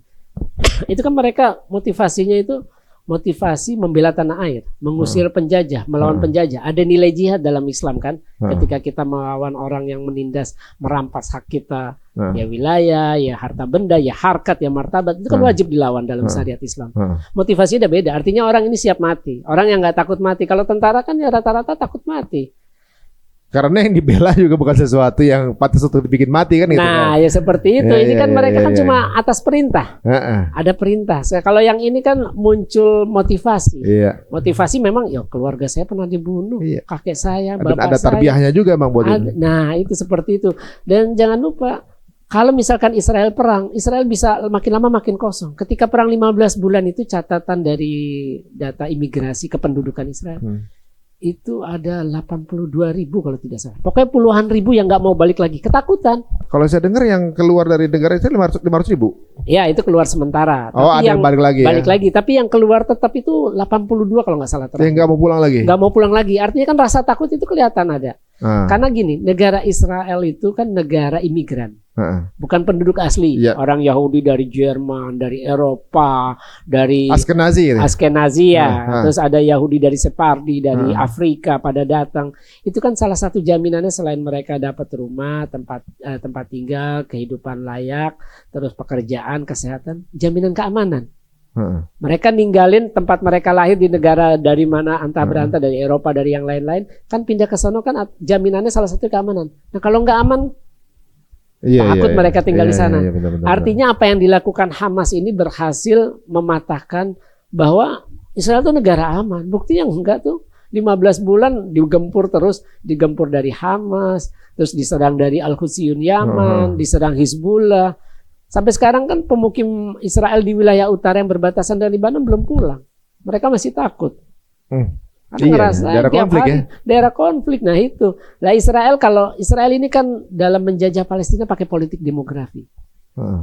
S3: Itu kan mereka motivasinya itu motivasi membela tanah air, mengusir penjajah, melawan penjajah. Ada nilai jihad dalam Islam kan? Ketika kita melawan orang yang menindas, merampas hak kita, ya wilayah, ya harta benda, ya harkat, ya martabat, itu kan wajib dilawan dalam syariat Islam. Motivasinya udah beda. Artinya orang ini siap mati. Orang yang nggak takut mati. Kalau tentara kan ya rata-rata takut mati.
S1: karena yang dibela juga bukan sesuatu yang patut untuk dibikin mati kan gitu.
S3: Nah,
S1: kan?
S3: ya seperti itu. Ini kan mereka kan cuma atas perintah. Ada perintah. Kalau yang ini kan muncul motivasi.
S1: Iya.
S3: Motivasi memang ya keluarga saya pernah dibunuh, kakek saya, bapak
S1: ada
S3: saya.
S1: tarbiyahnya juga Bang buat ini.
S3: Nah, itu seperti itu. Dan jangan lupa kalau misalkan Israel perang, Israel bisa makin lama makin kosong. Ketika perang 15 bulan itu catatan dari data imigrasi kependudukan Israel. Itu ada 82.000 kalau tidak salah. Pokoknya puluhan ribu yang nggak mau balik lagi, ketakutan.
S1: Kalau saya dengar yang keluar dari negara itu 500 ribu.
S3: Ya itu keluar sementara.
S1: Oh,
S3: tapi
S1: ada yang balik lagi.
S3: Balik lagi, tapi yang keluar tetap itu 82 kalau nggak salah.
S1: Yang nggak mau pulang lagi.
S3: Nggak mau pulang lagi. Artinya kan rasa takut itu kelihatan ada. Karena gini, negara Israel itu kan negara imigran. Bukan penduduk asli, orang Yahudi dari Jerman, dari Eropa, dari Askenazi ya, terus ada Yahudi dari Separdi, dari Afrika pada datang. Itu kan salah satu jaminannya selain mereka dapat rumah, tempat tinggal, kehidupan layak, terus pekerjaan, kesehatan, jaminan keamanan. Mereka ninggalin tempat mereka lahir di negara dari mana entah berantah, dari Eropa, dari yang lain-lain, kan pindah ke sana kan jaminannya salah satu keamanan. Nah kalau nggak aman, takut mereka tinggal di sana.
S1: Benar.
S3: Artinya apa yang dilakukan Hamas ini berhasil mematahkan bahwa Israel itu negara aman. Bukti yang enggak tuh 15 bulan digempur terus, digempur dari Hamas, terus diserang dari Al-Husayun Yaman, diserang Hizbullah. Sampai sekarang kan pemukim Israel di wilayah utara yang berbatasan dengan Lebanon belum pulang. Mereka masih takut. Karena
S1: daerah konflik ya.
S3: Daerah konflik. Nah itu. Lah kalau Israel ini kan dalam menjajah Palestina pakai politik demografi.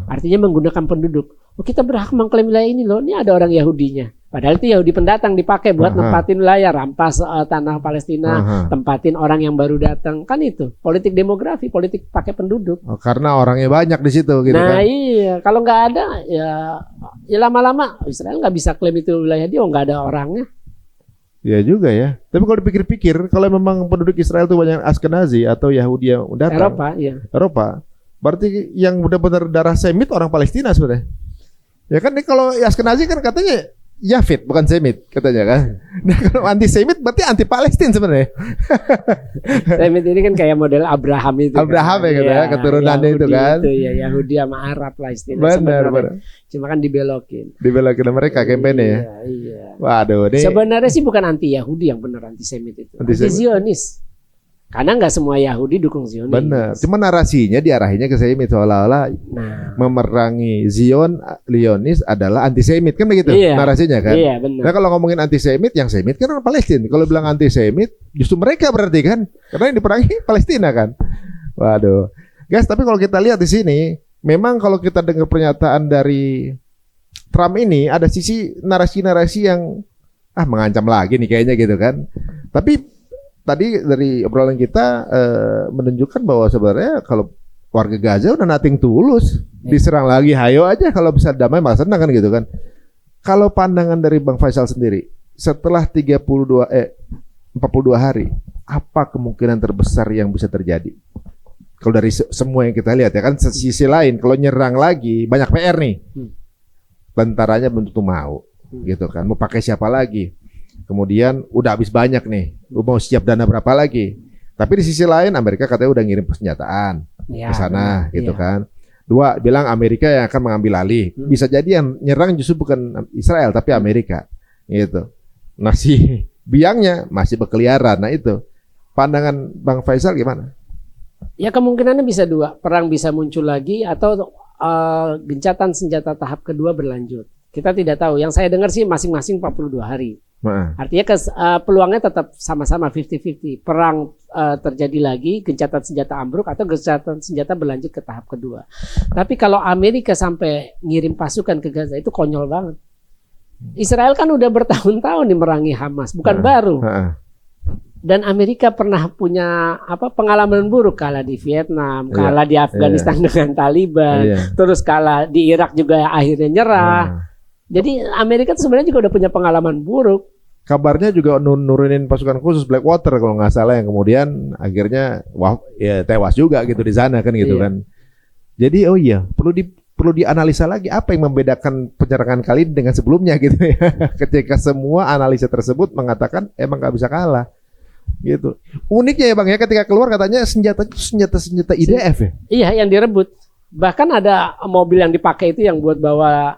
S3: Artinya menggunakan penduduk. Kita berhak mengklaim wilayah ini loh. Ini ada orang Yahudinya. Padahal itu Yahudi pendatang dipakai buat nempatin wilayah, rampas tanah Palestina, tempatin orang yang baru datang. Kan itu politik demografi, politik pakai penduduk.
S1: Karena orangnya banyak di situ gitu kan.
S3: Nah iya, kalau nggak ada ya lama-lama Israel nggak bisa klaim itu wilayah dia, nggak ada orangnya.
S1: Iya juga ya. Tapi kalau dipikir-pikir, kalau memang penduduk Israel itu banyak Askenazi atau Yahudi yang datang, Eropa, berarti yang benar-benar darah Semit orang Palestina sebenarnya. Ya kan nih kalau Askenazi kan katanya Yafit bukan Semit katanya kan. Nah kalau anti Semit berarti anti Palestina sebenarnya.
S3: Semit ini kan kayak model Abraham itu.
S1: Abraham kan? Ya keturunannya
S3: Yahudi
S1: itu kan.
S3: Itu ya Yahudi sama Arab lah istilahnya.
S1: Benar.
S3: Cuma kan dibelokin
S1: mereka kampanye ya.
S3: Iya.
S1: Waduh,
S3: sebenarnya sih bukan anti Yahudi yang benar, anti Semit itu. Anti Zionis. Karena nggak semua Yahudi dukung Zionis.
S1: Benar. Cuma narasinya diarahinnya ke Semit seolah-olah memerangi Zionis adalah antisemit kan begitu narasinya kan. Iya, benar. Nah kalau ngomongin antisemit, yang Semit kan orang Palestina. Kalau bilang antisemit, justru mereka berarti kan, karena yang diperangi Palestina kan. Waduh, guys. Tapi kalau kita lihat di sini, memang kalau kita dengar pernyataan dari Trump ini, ada sisi narasi-narasi yang mengancam lagi nih kayaknya gitu kan. Tapi tadi dari obrolan kita menunjukkan bahwa sebenarnya kalau warga Gaza udah nothing tulus, diserang lagi, hayo aja kalau bisa damai malah senang kan gitu kan. Kalau pandangan dari Bang Faisal sendiri, setelah 42 hari, apa kemungkinan terbesar yang bisa terjadi? Kalau dari semua yang kita lihat ya kan, sisi lain kalau nyerang lagi banyak PR nih. Tentaranya belum tentu mau gitu kan. Mau pakai siapa lagi? Kemudian udah habis banyak nih, mau siap dana berapa lagi? Tapi di sisi lain Amerika katanya udah ngirim persenjataan ke sana gitu kan. Dua, bilang Amerika yang akan mengambil alih. Bisa jadi yang nyerang justru bukan Israel tapi Amerika gitu. Nasi biangnya masih berkeliaran. Nah itu pandangan Bang Faisal gimana?
S3: Ya kemungkinannya bisa dua, perang bisa muncul lagi atau gencatan senjata tahap kedua berlanjut. Kita tidak tahu. Yang saya dengar sih masing-masing 42 hari. Artinya peluangnya tetap sama-sama 50-50. Perang terjadi lagi, gencatan senjata ambruk atau gencatan senjata berlanjut ke tahap kedua. Tapi kalau Amerika sampai ngirim pasukan ke Gaza itu konyol banget. Israel kan udah bertahun-tahun nih merangi Hamas, bukan baru. Dan Amerika pernah punya pengalaman buruk, kalah di Vietnam, kalah di Afghanistan dengan Taliban, terus kalah di Irak juga akhirnya nyerah. Jadi Amerika tuh sebenarnya juga udah punya pengalaman buruk.
S1: Kabarnya juga nurunin pasukan khusus Blackwater kalau nggak salah, yang kemudian akhirnya tewas juga gitu di sana kan gitu kan. Jadi perlu dianalisa lagi apa yang membedakan penyerangan kali ini dengan sebelumnya gitu ya. Ketika semua analisa tersebut mengatakan emang nggak bisa kalah gitu. Uniknya ya Bang ya, ketika keluar katanya senjata IDF ya.
S3: Iya, yang direbut. Bahkan ada mobil yang dipakai itu yang buat bawa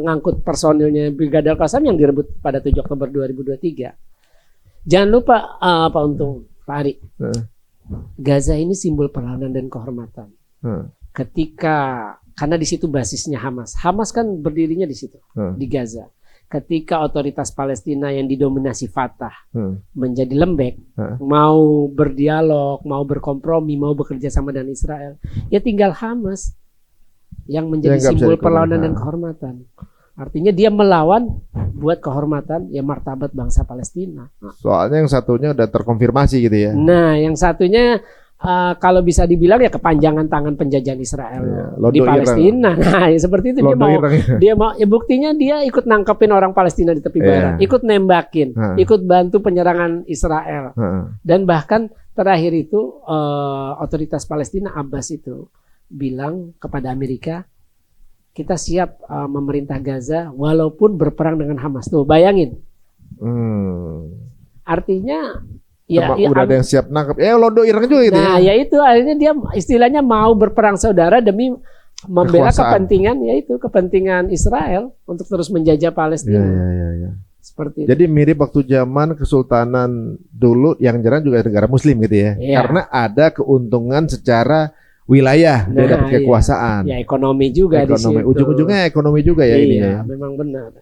S3: ngangkut personilnya Brigadir Qassam yang direbut pada 7 Oktober 2023. Jangan lupa Untung, Pak Ari. Gaza ini simbol perlawanan dan kehormatan. Karena di situ basisnya Hamas. Hamas kan berdirinya di situ, di Gaza. Ketika otoritas Palestina yang didominasi Fatah menjadi lembek, mau berdialog, mau berkompromi, mau bekerja sama dengan Israel, ya tinggal Hamas yang menjadi simbol perlawanan dan kehormatan. Artinya dia melawan buat kehormatan ya martabat bangsa Palestina.
S1: Soalnya yang satunya udah terkonfirmasi gitu ya.
S3: Nah, yang satunya kalau bisa dibilang ya kepanjangan tangan penjajahan Israel di Palestina. Nah, ya seperti itu dia mau buktinya dia ikut nangkepin orang Palestina di tepi barat, ikut nembakin, ikut bantu penyerangan Israel. Dan bahkan terakhir itu otoritas Palestina Abbas itu bilang kepada Amerika, kita siap memerintah Gaza walaupun berperang dengan Hamas. Tuh, bayangin. Artinya
S1: udah ada yang siap nangkep. Londo Irang juga gitu.
S3: Nah, ya itu akhirnya dia istilahnya mau berperang saudara demi membela kepentingan Israel untuk terus menjajah Palestina.
S1: Iya.
S3: Seperti itu.
S1: Jadi mirip waktu zaman Kesultanan dulu yang jarang juga negara Muslim gitu ya. Karena ada keuntungan secara wilayah, dia dapat kekuasaan.
S3: Ya ekonomi juga di situ.
S1: Ujung-ujungnya ekonomi juga ya ini ya.
S3: Memang benar.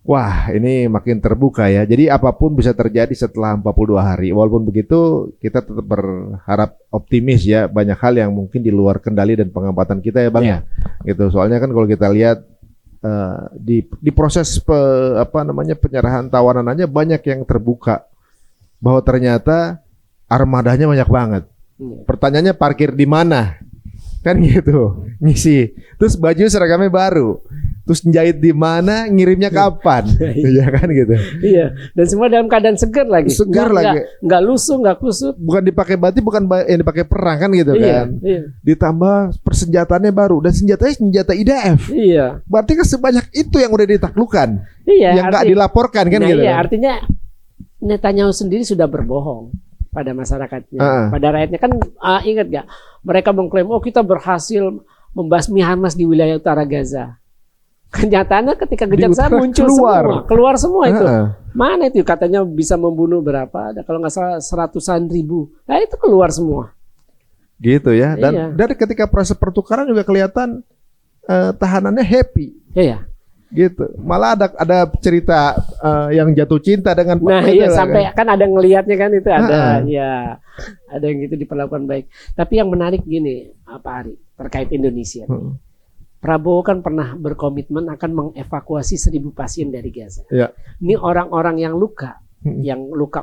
S1: Wah, ini makin terbuka ya. Jadi apapun bisa terjadi setelah 42 hari. Walaupun begitu, kita tetap berharap optimis ya. Banyak hal yang mungkin di luar kendali dan pengamatan kita ya Bang ya. Gitu. Soalnya kan kalau kita lihat di proses penyerahan tawanan aja banyak yang terbuka. Bahwa ternyata armadanya banyak banget. Pertanyaannya parkir di mana? Kan gitu. Ngisi. Terus baju seragamnya baru. Terus jahit di mana, ngirimnya kapan? Iya kan gitu.
S3: Iya, dan semua dalam keadaan segar lagi. Nggak lusuh, nggak kusut.
S1: Bukan dipakai batik, bukan yang dipakai perang kan gitu kan. Iya. Ditambah persenjataannya baru dan senjatanya senjata IDF. Iya. Berarti kan sebanyak itu yang udah ditaklukkan.
S3: Iya.
S1: Yang nggak dilaporkan kan gitu.
S3: Iya, artinya Netanyahu sendiri sudah berbohong pada masyarakatnya, pada rakyatnya kan. Ingat gak? Mereka mengklaim kita berhasil membasmi Hamas di wilayah utara Gaza. Kenyataannya ketika kejaksaan muncul keluar semua itu. Mana itu katanya bisa membunuh berapa? Ada kalau nggak salah 100-an ribu. Nah itu keluar semua.
S1: Gitu ya. Dan dari ketika proses pertukaran juga kelihatan tahanannya happy.
S3: Iya.
S1: Gitu. Malah ada cerita yang jatuh cinta dengan
S3: sampai kan ada ngelihatnya kan itu ada ada yang gitu diperlakukan baik. Tapi yang menarik gini Pak Ari terkait Indonesia. Prabowo kan pernah berkomitmen akan mengevakuasi 1.000 pasien dari Gaza. Ini orang-orang yang luka,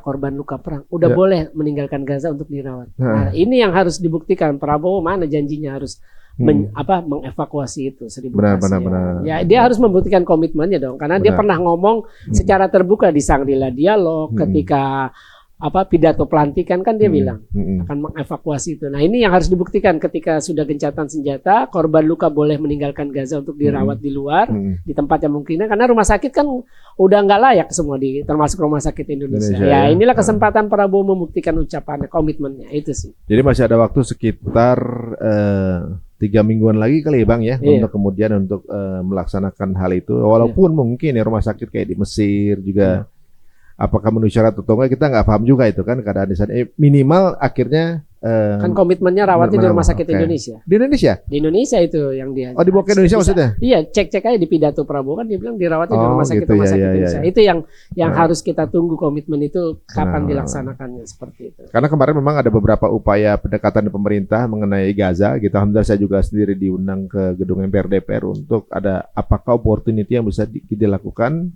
S3: korban luka perang, udah boleh meninggalkan Gaza untuk dirawat. Nah, ini yang harus dibuktikan. Prabowo mana janjinya harus mengevakuasi itu 1.000 pasien. Benar. Ya, dia harus membuktikan komitmennya dong, karena dia pernah ngomong secara terbuka di Shangri-La Dialog ketika pidato pelantikan kan dia bilang akan mengevakuasi itu. Nah ini yang harus dibuktikan ketika sudah gencatan senjata, korban luka boleh meninggalkan Gaza untuk dirawat di luar, di tempat yang mungkin, karena rumah sakit kan udah nggak layak semua termasuk rumah sakit Indonesia. Ya inilah kesempatan Prabowo membuktikan ucapannya, komitmennya itu sih.
S1: Jadi masih ada waktu sekitar 3 mingguan lagi kali ya Bang ya, untuk kemudian untuk melaksanakan hal itu. Walaupun mungkin ya rumah sakit kayak di Mesir juga. Apakah memenuhi syarat atau enggak kita nggak paham juga itu kan keadaan di sana. Minimal akhirnya
S3: Kan komitmennya rawatnya di rumah sakit
S1: Oke.
S3: Indonesia.
S1: Di Indonesia?
S3: Di Indonesia itu yang dia.
S1: Oh, dibawa ke Indonesia
S3: Bisa-
S1: maksudnya?
S3: Iya, cek aja di pidato Prabowo kan dia bilang dirawatnya di
S1: Oh,
S3: rumah sakit
S1: gitu,
S3: rumah
S1: ya,
S3: sakit
S1: ya,
S3: Indonesia.
S1: ya.
S3: Itu yang
S1: Nah.
S3: harus kita tunggu komitmen itu kapan
S1: Nah.
S3: dilaksanakannya seperti itu.
S1: Karena kemarin memang ada beberapa upaya pendekatan dari pemerintah mengenai Gaza gitu. Alhamdulillah saya juga sendiri diundang ke gedung MPR DPR untuk ada apakah opportunity yang bisa dilakukan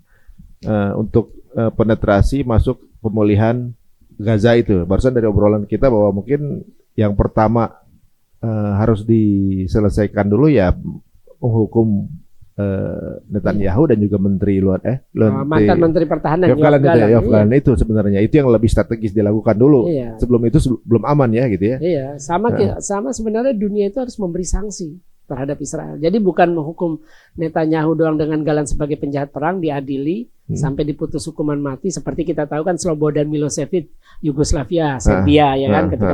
S1: untuk penetrasi masuk pemulihan Gaza itu. Barusan dari obrolan kita bahwa mungkin yang pertama harus diselesaikan dulu ya menghukum Netanyahu dan juga Menteri luar
S3: Mantan Menteri Pertahanan
S1: Yoav Gallant itu,
S3: Gallant.
S1: Yoav Gallant itu sebenarnya itu yang lebih strategis dilakukan dulu.
S3: Iya.
S1: Sebelum itu belum aman ya gitu ya.
S3: Iya, sama sebenarnya dunia itu harus memberi sanksi terhadap Israel. Jadi bukan menghukum Netanyahu doang dengan Gallant sebagai penjahat perang, diadili sampai diputus hukuman mati seperti kita tahu kan Slobodan Milosevic Yugoslavia, Serbia ya kan ketika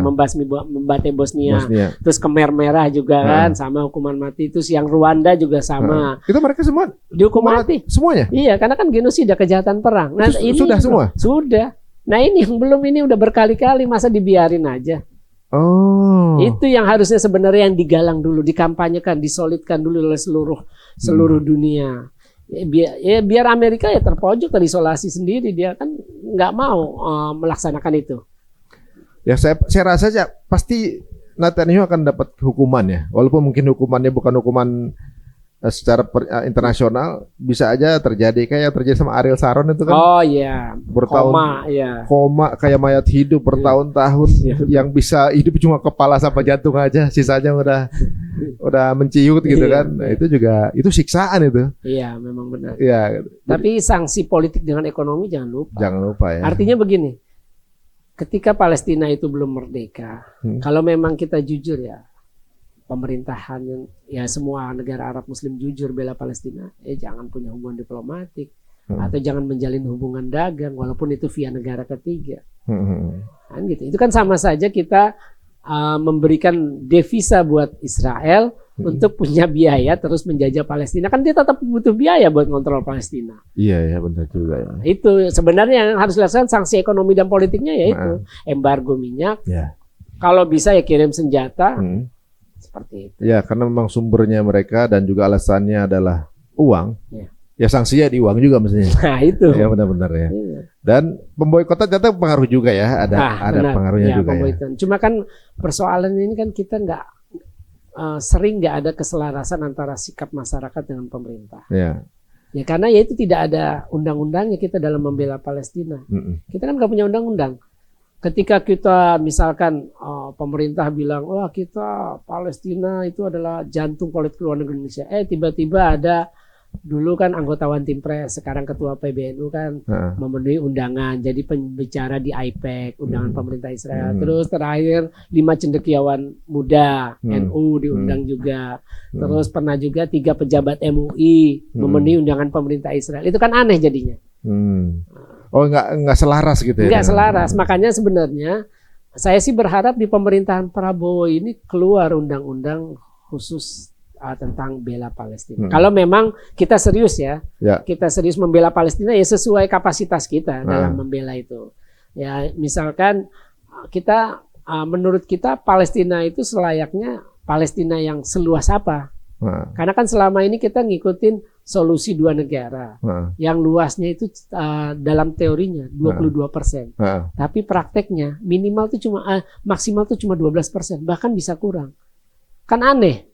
S3: membate Bosnia. Terus Khmer Merah juga kan sama hukuman mati. Terus yang Rwanda juga sama.
S1: Itu mereka semua
S3: dihukum mati.
S1: Semuanya?
S3: Iya, karena kan genosida kejahatan perang. Nah,
S1: itu
S3: ini
S1: sudah semua?
S3: Sudah. Nah, ini yang belum ini udah berkali-kali masa dibiarin aja.
S1: Oh.
S3: Itu yang harusnya sebenarnya yang digalang dulu, dikampanyekan, disolidkan dulu oleh seluruh dunia. Biar Amerika ya terpojok, terisolasi sendiri, dia kan nggak mau melaksanakan itu.
S1: Ya saya rasa ya pasti Netanyahu akan dapat hukuman ya, walaupun mungkin hukumannya bukan hukuman secara internasional, bisa aja terjadi kayak terjadi sama Ariel Sharon itu kan.
S3: Oh iya, koma
S1: kayak mayat hidup bertahun-tahun yang bisa hidup cuma kepala sampai jantung aja, sisanya udah menciut gitu kan. Nah, itu juga itu siksaan itu.
S3: Iya, memang benar.
S1: Iya.
S3: Tapi sanksi politik dengan ekonomi jangan lupa.
S1: Jangan lupa ya.
S3: Artinya begini, ketika Palestina itu belum merdeka, kalau memang kita jujur ya, pemerintahan yang ya semua negara Arab Muslim jujur bela Palestina, jangan punya hubungan diplomatik atau jangan menjalin hubungan dagang walaupun itu via negara ketiga. Kan gitu. Itu kan sama saja kita memberikan devisa buat Israel untuk punya biaya terus menjajah Palestina, kan dia tetap butuh biaya buat kontrol Palestina.
S1: Iya ya benar juga ya.
S3: Itu sebenarnya yang harus dilakukan sanksi ekonomi dan politiknya yaitu embargo minyak.
S1: Ya.
S3: Kalau bisa ya kirim senjata. Seperti itu.
S1: Ya, karena memang sumbernya mereka dan juga alasannya adalah uang.
S3: Ya.
S1: Ya sanksinya di uang juga mestinya.
S3: Nah itu.
S1: Ya benar-benar ya.
S3: Iya.
S1: Dan pemboikotan ternyata pengaruh juga ya. Ada pengaruhnya juga ya.
S3: Cuma kan persoalan ini kan kita sering nggak ada keselarasan antara sikap masyarakat dengan pemerintah.
S1: Ya.
S3: Ya karena ya itu tidak ada undang-undangnya kita dalam membela Palestina. Kita kan nggak punya undang-undang. Ketika kita misalkan pemerintah bilang, wah kita Palestina itu adalah jantung politik luar negeri Indonesia. Tiba-tiba ada dulu kan anggota One Team Press, sekarang ketua PBNU kan memenuhi undangan, jadi pembicara di IPEC, undangan pemerintah Israel. Terus terakhir 5 cendekiawan muda NU diundang juga. Terus pernah juga 3 pejabat MUI memenuhi undangan pemerintah Israel. Itu kan aneh jadinya.
S1: Oh nggak selaras gitu ya?
S3: Nggak selaras, makanya sebenarnya saya sih berharap di pemerintahan Prabowo ini keluar undang-undang khusus tentang bela Palestina. Kalau memang kita serius ya, kita serius membela Palestina ya sesuai kapasitas kita dalam membela itu. Ya misalkan kita menurut kita Palestina itu selayaknya Palestina yang seluas apa? Karena kan selama ini kita ngikutin solusi 2 negara yang luasnya itu dalam teorinya 22%, tapi prakteknya minimal tuh maksimal tuh cuma 12%, bahkan bisa kurang. Kan aneh.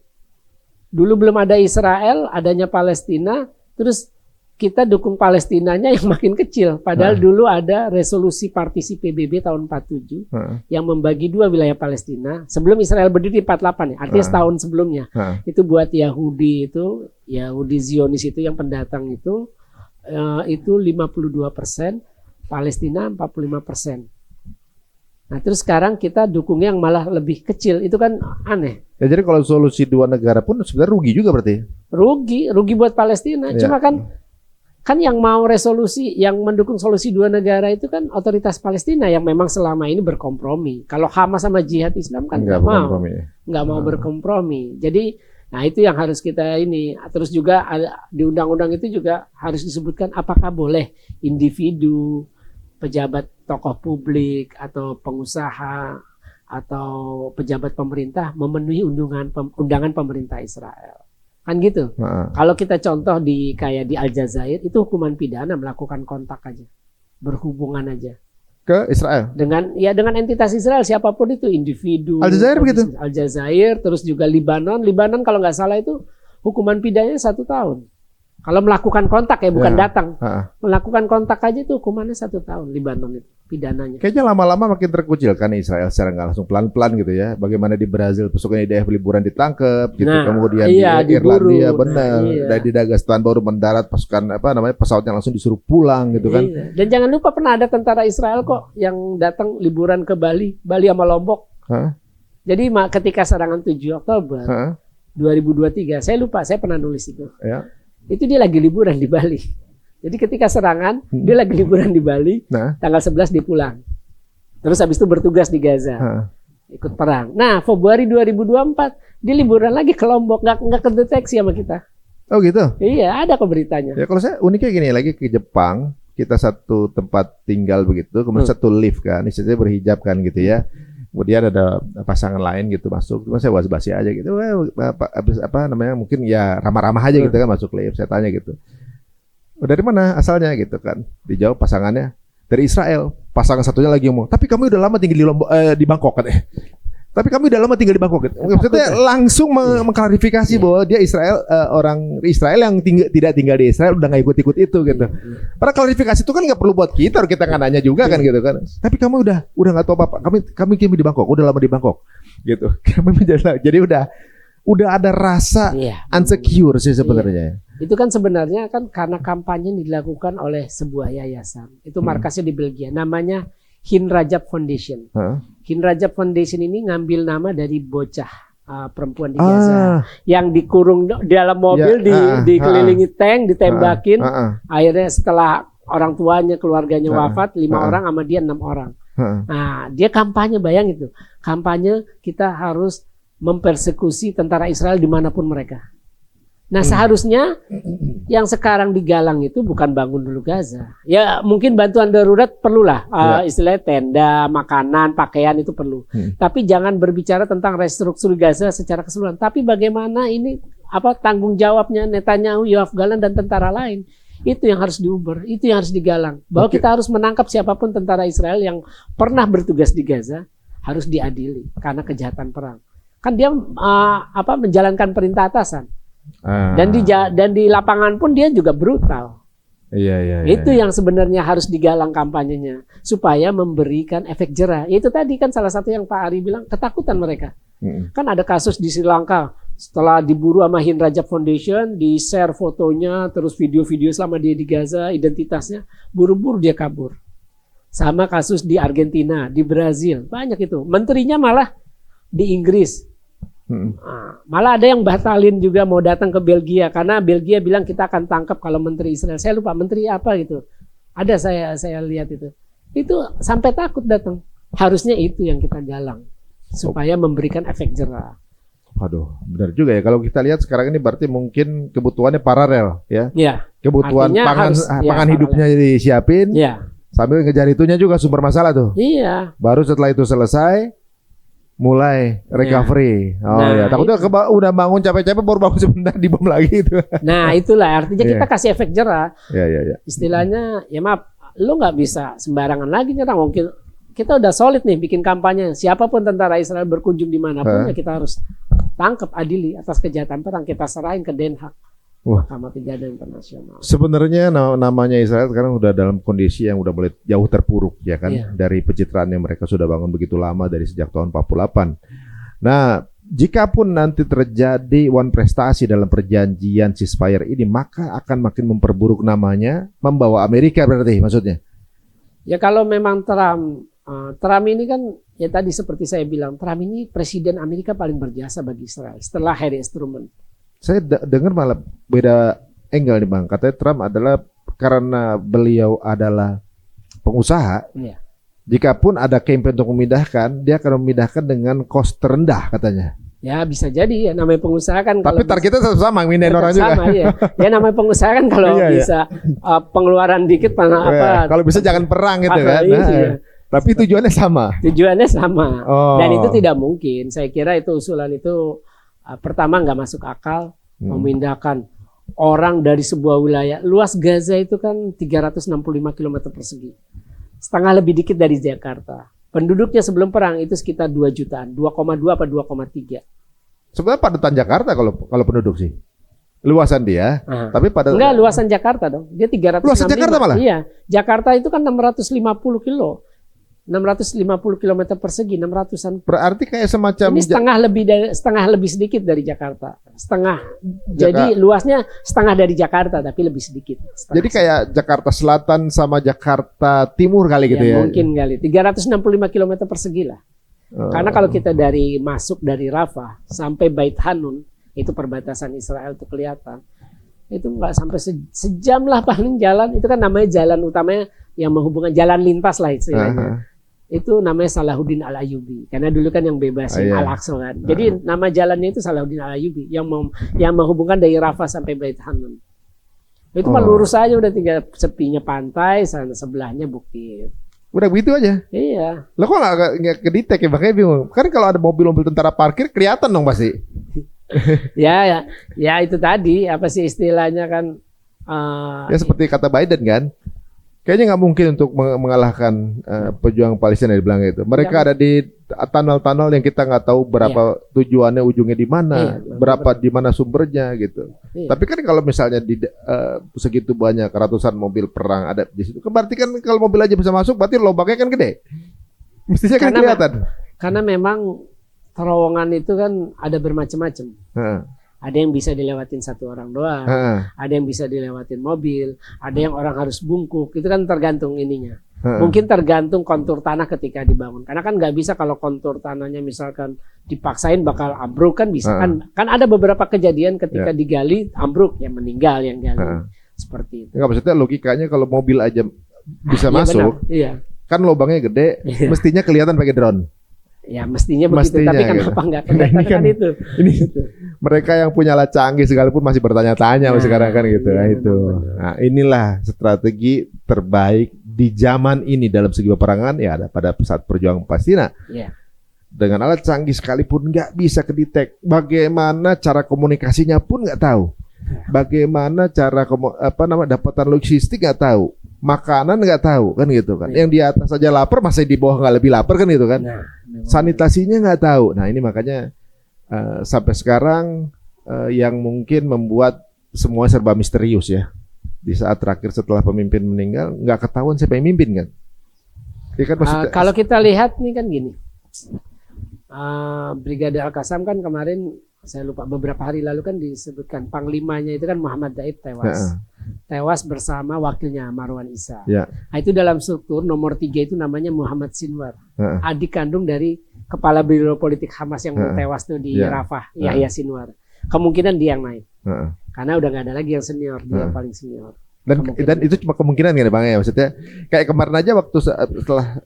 S3: Dulu belum ada Israel, adanya Palestina, terus kita dukung Palestinanya yang makin kecil. Padahal dulu ada resolusi partisi PBB tahun 47 yang membagi 2 wilayah Palestina. Sebelum Israel berdiri 48 ya, artinya setahun sebelumnya. Itu buat Yahudi Zionis itu yang pendatang itu 52%, Palestina 45%. Nah terus sekarang kita dukung yang malah lebih kecil, itu kan aneh.
S1: Ya jadi kalau solusi 2 negara pun sebenarnya rugi juga berarti.
S3: Rugi buat Palestina. Cuma kan yang mau resolusi, yang mendukung solusi 2 negara itu kan otoritas Palestina yang memang selama ini berkompromi. Kalau Hamas sama Jihad Islam kan nggak mau berkompromi. Jadi, nah itu yang harus kita ini. Terus juga di undang-undang itu juga harus disebutkan apakah boleh individu, pejabat tokoh publik atau pengusaha atau pejabat pemerintah memenuhi undangan pemerintah Israel. Kan gitu. Kalau kita contoh kayak di Aljazair itu hukuman pidana melakukan kontak aja, berhubungan aja
S1: ke Israel
S3: dengan entitas Israel siapapun itu, individu.
S1: Aljazair begitu.
S3: Aljazair, terus juga Libanon kalau nggak salah itu hukuman pidananya 1 tahun. Kalau melakukan kontak ya, bukan datang. Melakukan kontak aja itu hukumannya 1 tahun Libanon itu pidananya.
S1: Kayaknya lama-lama makin terkucilkan Israel secara nggak langsung, pelan-pelan gitu ya. Bagaimana di Brazil pasukan IDF liburan ditangkap gitu, kemudian di Irlandia benar, dari Dagestan baru mendarat pasukan pesawatnya langsung disuruh pulang gitu kan.
S3: Dan jangan lupa pernah ada tentara Israel kok yang datang liburan ke Bali sama Lombok. Jadi ketika serangan 7 Oktober 2023, saya lupa, saya pernah nulis itu. Itu dia lagi liburan di Bali. Jadi ketika serangan, dia lagi liburan di Bali, tanggal 11 dia pulang. Terus habis itu bertugas di Gaza. Ikut perang. Nah, Februari 2024, dia liburan lagi ke Lombok, nggak kedeteksi sama kita.
S1: Oh gitu?
S3: Iya, ada kok beritanya.
S1: Ya kalau saya uniknya gini, lagi ke Jepang, kita satu tempat tinggal begitu, kemudian satu lift kan, istilahnya berhijab kan gitu ya. Kemudian ada pasangan lain gitu masuk, cuma saya basa-basi aja gitu, mungkin ya ramah-ramah aja gitu kan masuk lift, saya tanya gitu, dari mana asalnya gitu kan, dijawab pasangannya dari Israel, pasangan satunya lagi ngomong, tapi kami udah lama tinggal di Bangkok kan, tapi kami udah lama tinggal di Bangkok gitu. Maksudnya langsung mengklarifikasi bahwa dia orang Israel yang tidak tinggal di Israel udah nggak ikut-ikut itu gitu. Padahal klarifikasi itu kan nggak perlu buat kita nggak nanya juga kan gitu kan. Tapi kamu udah nggak tahu apa-apa. Kami di Bangkok, udah lama di Bangkok gitu. Jadi udah ada rasa insecure sih sebenarnya.
S3: Itu kan sebenarnya kan karena kampanye dilakukan oleh sebuah yayasan. Itu markasnya di Belgia. Namanya Hin Rajab Foundation. Hin Rajab Foundation ini ngambil nama dari bocah perempuan di Gaza yang dikurung dalam mobil, dikelilingi tank, ditembakin. Akhirnya setelah orang tuanya, keluarganya wafat, 5 orang sama dia 6 orang. Nah, dia kampanye, bayang itu. Kampanye kita harus mempersekusi tentara Israel dimanapun mereka. Nah, seharusnya yang sekarang digalang itu bukan bangun dulu Gaza. Ya mungkin bantuan darurat perlulah, istilahnya tenda, makanan, pakaian itu perlu. Tapi jangan berbicara tentang restruktur Gaza secara keseluruhan. Tapi bagaimana ini tanggung jawabnya Netanyahu, Yoav Gallant dan tentara lain. Itu yang harus diuber, itu yang harus digalang. Bahwa kita harus menangkap siapapun tentara Israel yang pernah bertugas di Gaza, harus diadili karena kejahatan perang. Kan dia menjalankan perintah atasan. Dan di lapangan pun dia juga brutal. Itu yang sebenarnya harus digalang kampanyenya supaya memberikan efek jera. Itu tadi kan salah satu yang Pak Ari bilang, ketakutan mereka. Kan ada kasus di Sri Lanka setelah diburu sama Hin Rajab Foundation, di-share fotonya, terus video-video selama dia di Gaza, identitasnya, buru-buru dia kabur. Sama kasus di Argentina, di Brazil, banyak itu. Menterinya malah di Inggris. Malah ada yang batalin juga mau datang ke Belgia karena Belgia bilang kita akan tangkap kalau menteri Israel. Saya lupa menteri apa gitu. Ada saya lihat itu sampai takut datang. Harusnya itu yang kita galang supaya memberikan efek jera.
S1: Waduh, benar juga ya. Kalau kita lihat sekarang ini berarti mungkin kebutuhannya paralel ya. Kebutuhan pangan hidupnya disiapin. Sambil ngejar itunya juga sumber masalah tuh. Baru setelah itu selesai mulai recovery. Takutnya udah bangun capek-capek baru bangun sebentar dibom lagi itu. Nah,
S3: itulah artinya kita kasih efek jera. Istilahnya ya maaf, lu nggak bisa sembarangan lagi nyerang. Mungkin kita udah solid nih bikin kampanye. Siapapun tentara Israel berkunjung dimanapun ya kita harus tangkap, adili atas kejahatan perang, kita serahin ke Den Haag. Mahkamah Pidana Internasional.
S1: Sebenarnya namanya Israel sekarang udah dalam kondisi yang udah mulai jauh terpuruk ya kan, dari pencitraan yang mereka sudah bangun begitu lama dari sejak tahun 48. Nah, jikapun nanti terjadi prestasi dalam perjanjian ceasefire ini, maka akan makin memperburuk namanya, membawa Amerika berarti maksudnya.
S3: Ya kalau memang Trump ini kan ya tadi seperti saya bilang, Trump ini presiden Amerika paling berjasa bagi Israel setelah Harry S. Truman.
S1: Saya dengar malah beda angle nih Bang. Katanya Trump adalah karena beliau adalah pengusaha. Jikapun ada campaign untuk memindahkan, dia akan memindahkan dengan cost terendah katanya.
S3: Ya bisa jadi ya, namanya pengusaha kan.
S1: Tapi targetnya tetap sama, mindahin orang juga.
S3: Ya namanya pengusaha kan kalau bisa pengeluaran dikit
S1: kalau bisa jangan perang gitu kan. Tapi tujuannya sama.
S3: Tujuannya sama.
S1: Oh.
S3: Dan itu tidak mungkin. Saya kira itu usulan itu pertama nggak masuk akal, memindahkan orang dari sebuah wilayah. Luas Gaza itu kan 365 km persegi. Setengah lebih dikit dari Jakarta. Penduduknya sebelum perang itu sekitar 2 jutaan, 2,2 apa 2,3.
S1: Sebenarnya padutan Jakarta kalau penduduk sih. Luasan dia, tapi pada
S3: enggak luasan Jakarta dong. Dia 365.
S1: Luasan Jakarta malah?
S3: Iya. Jakarta itu kan 650 kilo. 650 km persegi, 600-an.
S1: berarti kayak semacam
S3: Ini setengah lebih sedikit dari Jakarta. Setengah. Jadi luasnya setengah dari Jakarta tapi lebih sedikit.
S1: Jadi kayak Jakarta Selatan sama Jakarta Timur kali gitu ya.
S3: Mungkin kali. 365 km persegi lah. Karena kalau kita masuk dari Rafah sampai Bait Hanun, itu perbatasan Israel tuh kelihatan. Itu nggak sampai sejam lah paling jalan. Itu kan namanya jalan utamanya yang menghubungkan jalan lintas lah istilahnya. Itu namanya Salahuddin Al-Ayyubi. Karena dulu kan yang bebasin Al-Aqsa kan. Jadi nama jalannya itu Salahuddin Al-Ayyubi yang menghubungkan dari Rafah sampai Bait Hanun. Itu mah lurus aja udah tinggal sepinya pantai, sana sebelahnya bukit.
S1: Udah begitu aja.
S3: Iya.
S1: Lo kok nggak kedetek ya, makanya bingung. Kan kalau ada mobil-mobil tentara parkir kelihatan dong pasti.
S3: ya itu tadi apa sih istilahnya kan?
S1: Ya seperti kata Biden kan. Kayaknya nggak mungkin untuk mengalahkan pejuang Palestina dibilang itu. Mereka ada di tunnel-tunnel yang kita nggak tahu berapa tujuannya, ujungnya di mana, berapa di mana sumbernya gitu. Tapi kan kalau misalnya di segitu banyak ratusan mobil perang ada di situ, berarti kan kalau mobil aja bisa masuk, berarti lubangnya kan gede. Mestinya kan kelihatan.
S3: Karena memang terowongan itu kan ada bermacam-macam. Ada yang bisa dilewatin satu orang doang, ada yang bisa dilewatin mobil, ada yang orang harus bungkuk. Itu kan tergantung ininya. Mungkin tergantung kontur tanah ketika dibangun. Karena kan nggak bisa kalau kontur tanahnya misalkan dipaksain bakal ambruk kan bisa. Kan ada beberapa kejadian ketika digali ambruk, yang meninggal yang gali. Seperti itu.
S1: Nggak, maksudnya logikanya kalau mobil aja bisa masuk, kan lubangnya gede, mestinya kelihatan pakai drone.
S3: Ya mestinya begitu, tapi kenapa nggak kelihatan kan itu?
S1: Ini mereka yang punya alat canggih sekalipun masih bertanya-tanya sekarang kan gitu. Nah, inilah strategi terbaik di zaman ini dalam segi peperangan ya ada pada saat perjuangan Palestina. Dengan alat canggih sekalipun nggak bisa kedetek. Bagaimana cara komunikasinya pun nggak tahu. Bagaimana cara dapatan logistik nggak tahu. Makanan nggak tahu kan gitu kan. Yang di atas saja lapar, masih di bawah nggak lebih lapar kan gitu kan. Sanitasinya nggak tahu. Nah ini makanya sampai sekarang yang mungkin membuat semua serba misterius ya. Di saat terakhir setelah pemimpin meninggal nggak ketahuan siapa yang mimpin kan. Ya kan
S3: kalau kita lihat nih kan gini. Brigade Al-Qassam kan kemarin saya lupa beberapa hari lalu kan disebutkan panglimanya itu kan Muhammad Daib tewas. Tewas bersama wakilnya Marwan Isa. Nah, itu dalam struktur nomor 3 itu namanya Muhammad Sinwar. Adik kandung dari kepala biro politik Hamas yang tewas tuh di Rafah, Yahya Sinwar. Kemungkinan dia yang naik. Karena udah nggak ada lagi yang senior, dia yang paling senior.
S1: Dan itu cuma kemungkinan kan Bang ya, maksudnya kayak kemarin aja waktu setelah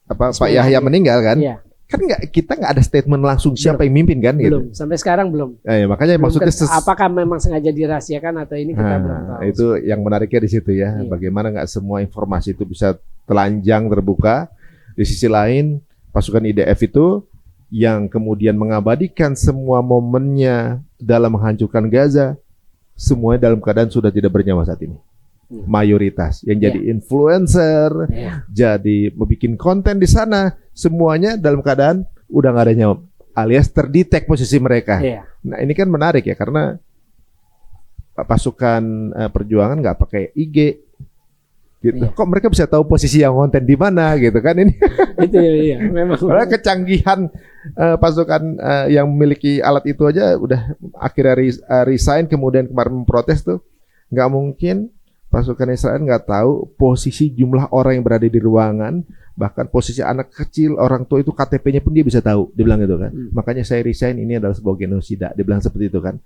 S1: Pak Yahya meninggal kan. Kan kita nggak ada statement langsung siapa yang mimpin kan
S3: belum,
S1: gitu.
S3: Sampai sekarang belum.
S1: Makanya belum maksudnya
S3: apakah memang sengaja dirahasiakan atau ini kita belum tahu.
S1: Itu yang menariknya di situ ya. Bagaimana nggak semua informasi itu bisa telanjang terbuka. Di sisi lain pasukan IDF itu yang kemudian mengabadikan semua momennya dalam menghancurkan Gaza, semuanya dalam keadaan sudah tidak bernyawa saat ini. Mayoritas yang jadi influencer, jadi membuat konten di sana, semuanya dalam keadaan udah nggak ada nyawa, alias terdetek posisi mereka. Nah ini kan menarik ya, karena pasukan perjuangan nggak pakai IG, gitu. Kok mereka bisa tahu posisi yang konten di mana, gitu kan ini?
S3: Itu memang.
S1: Karena kecanggihan pasukan yang memiliki alat itu aja udah akhirnya resign, kemudian kemarin memprotes tuh, nggak mungkin. Pasukan Israel nggak tahu posisi jumlah orang yang berada di ruangan, bahkan posisi anak kecil, orang tua itu KTP-nya pun dia bisa tahu. Dia bilang gitu kan. Makanya saya resign, ini adalah sebuah genosida. Dia bilang seperti itu kan.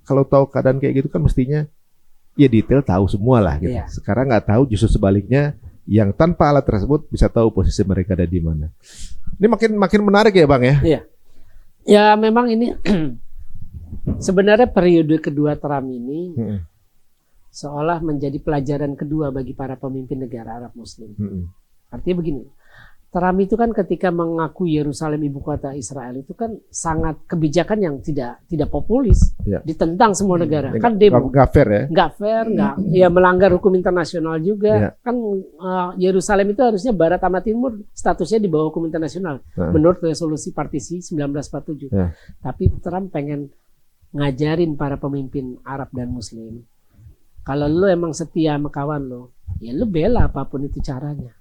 S1: Kalau tahu keadaan kayak gitu kan mestinya ya detail tahu semua lah gitu. Sekarang nggak tahu, justru sebaliknya yang tanpa alat tersebut bisa tahu posisi mereka ada di mana. Ini makin menarik ya Bang ya.
S3: Ya memang ini sebenarnya periode kedua Trump ini seolah menjadi pelajaran kedua bagi para pemimpin negara Arab Muslim. Artinya begini, Trump itu kan ketika mengaku Yerusalem ibu kota Israel itu kan sangat kebijakan yang tidak populis,
S1: Ya.
S3: ditentang semua negara.
S1: Nggak-
S3: Kan demo,
S1: nggak fair ya.
S3: nggak fair, nggak, ya melanggar hukum internasional juga.
S1: Ya.
S3: Kan Yerusalem itu harusnya barat sama timur statusnya di bawah hukum internasional menurut resolusi partisi 1947.
S1: Ya.
S3: Tapi Trump pengen ngajarin para pemimpin Arab dan Muslim, kalau lo emang setia sama kawan lo, ya lo bela apapun itu caranya.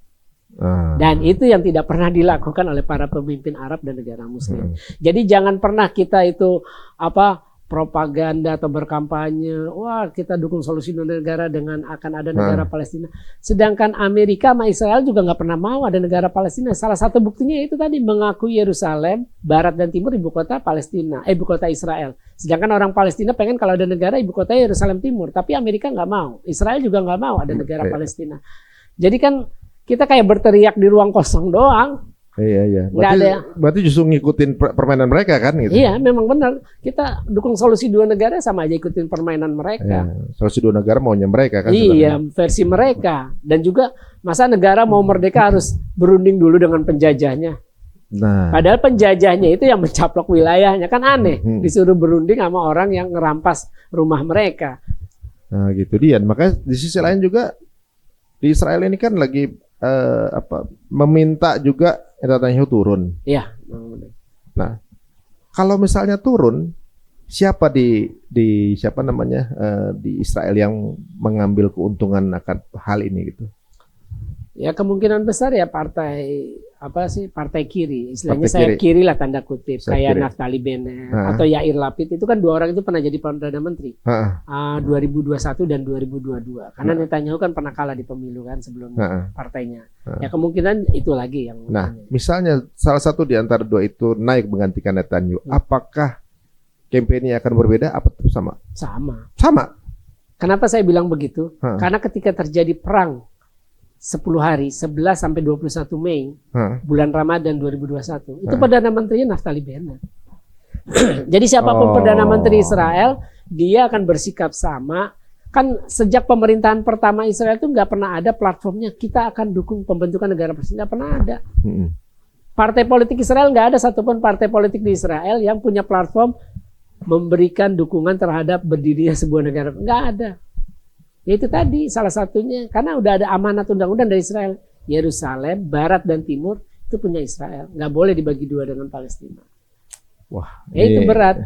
S3: Dan itu yang tidak pernah dilakukan oleh para pemimpin Arab dan negara Muslim. Jadi jangan pernah kita itu propaganda atau berkampanye, wah kita dukung solusi dua negara dengan akan ada negara Palestina. Sedangkan Amerika sama Israel juga nggak pernah mau ada negara Palestina. Salah satu buktinya itu tadi mengakui Yerusalem, Barat dan Timur ibu kota Palestina, ibu kota Israel. Sedangkan orang Palestina pengen kalau ada negara ibu kota Yerusalem Timur, tapi Amerika nggak mau, Israel juga nggak mau ada negara Palestina. Jadi kan kita kayak berteriak di ruang kosong doang.
S1: Iya.
S3: Nggak ada.
S1: Berarti justru ngikutin permainan mereka kan gitu.
S3: Iya, memang benar. Kita dukung solusi dua negara sama aja ikutin permainan mereka.
S1: Ya, solusi dua negara maunya mereka kan.
S3: Iya,
S1: sebenarnya.
S3: versi mereka. Dan juga masa negara mau merdeka harus berunding dulu dengan penjajahnya.
S1: Nah,
S3: Padahal penjajahnya itu yang mencaplok wilayahnya, kan aneh. Disuruh berunding sama orang yang ngerampas rumah mereka.
S1: nah gitu dia. Makanya di sisi lain juga di Israel ini kan lagi meminta juga Netanyahu turun.
S3: Iya, memang benar.
S1: Nah, kalau misalnya turun, siapa di siapa namanya di Israel yang mengambil keuntungan akan hal ini gitu?
S3: Ya kemungkinan besar ya partai partai kiri, istilahnya
S1: Partai
S3: saya
S1: kiri.
S3: kiri lah tanda kutip,
S1: Saya
S3: kayak
S1: kiri.
S3: Naftali Bennett atau Yair Lapid, itu kan dua orang itu pernah jadi perdana menteri 2021 dan 2022 karena Netanyahu kan pernah kalah di pemilu kan sebelum partainya. Ya kemungkinan itu lagi yang
S1: Nah, misalnya salah satu di antara dua itu naik menggantikan Netanyahu, apakah kampanye akan berbeda? Apa tetap sama?
S3: sama.
S1: Sama.
S3: Kenapa saya bilang begitu? Karena ketika terjadi perang 10 hari, 11 sampai 21 Mei, bulan Ramadan 2021, itu Perdana Menterinya Naftali Bennett. Jadi siapapun Perdana Menteri Israel, dia akan bersikap sama. Kan sejak pemerintahan pertama Israel itu nggak pernah ada platformnya, kita akan dukung pembentukan negara Palestina, nggak pernah ada. Partai politik Israel nggak ada satupun partai politik di Israel yang punya platform memberikan dukungan terhadap berdirinya sebuah negara, nggak ada. Ya itu tadi salah satunya karena udah ada amanat undang-undang dari Israel, Yerusalem Barat dan Timur itu punya Israel, nggak boleh dibagi dua dengan Palestina.
S1: Wah,
S3: Ya itu berat.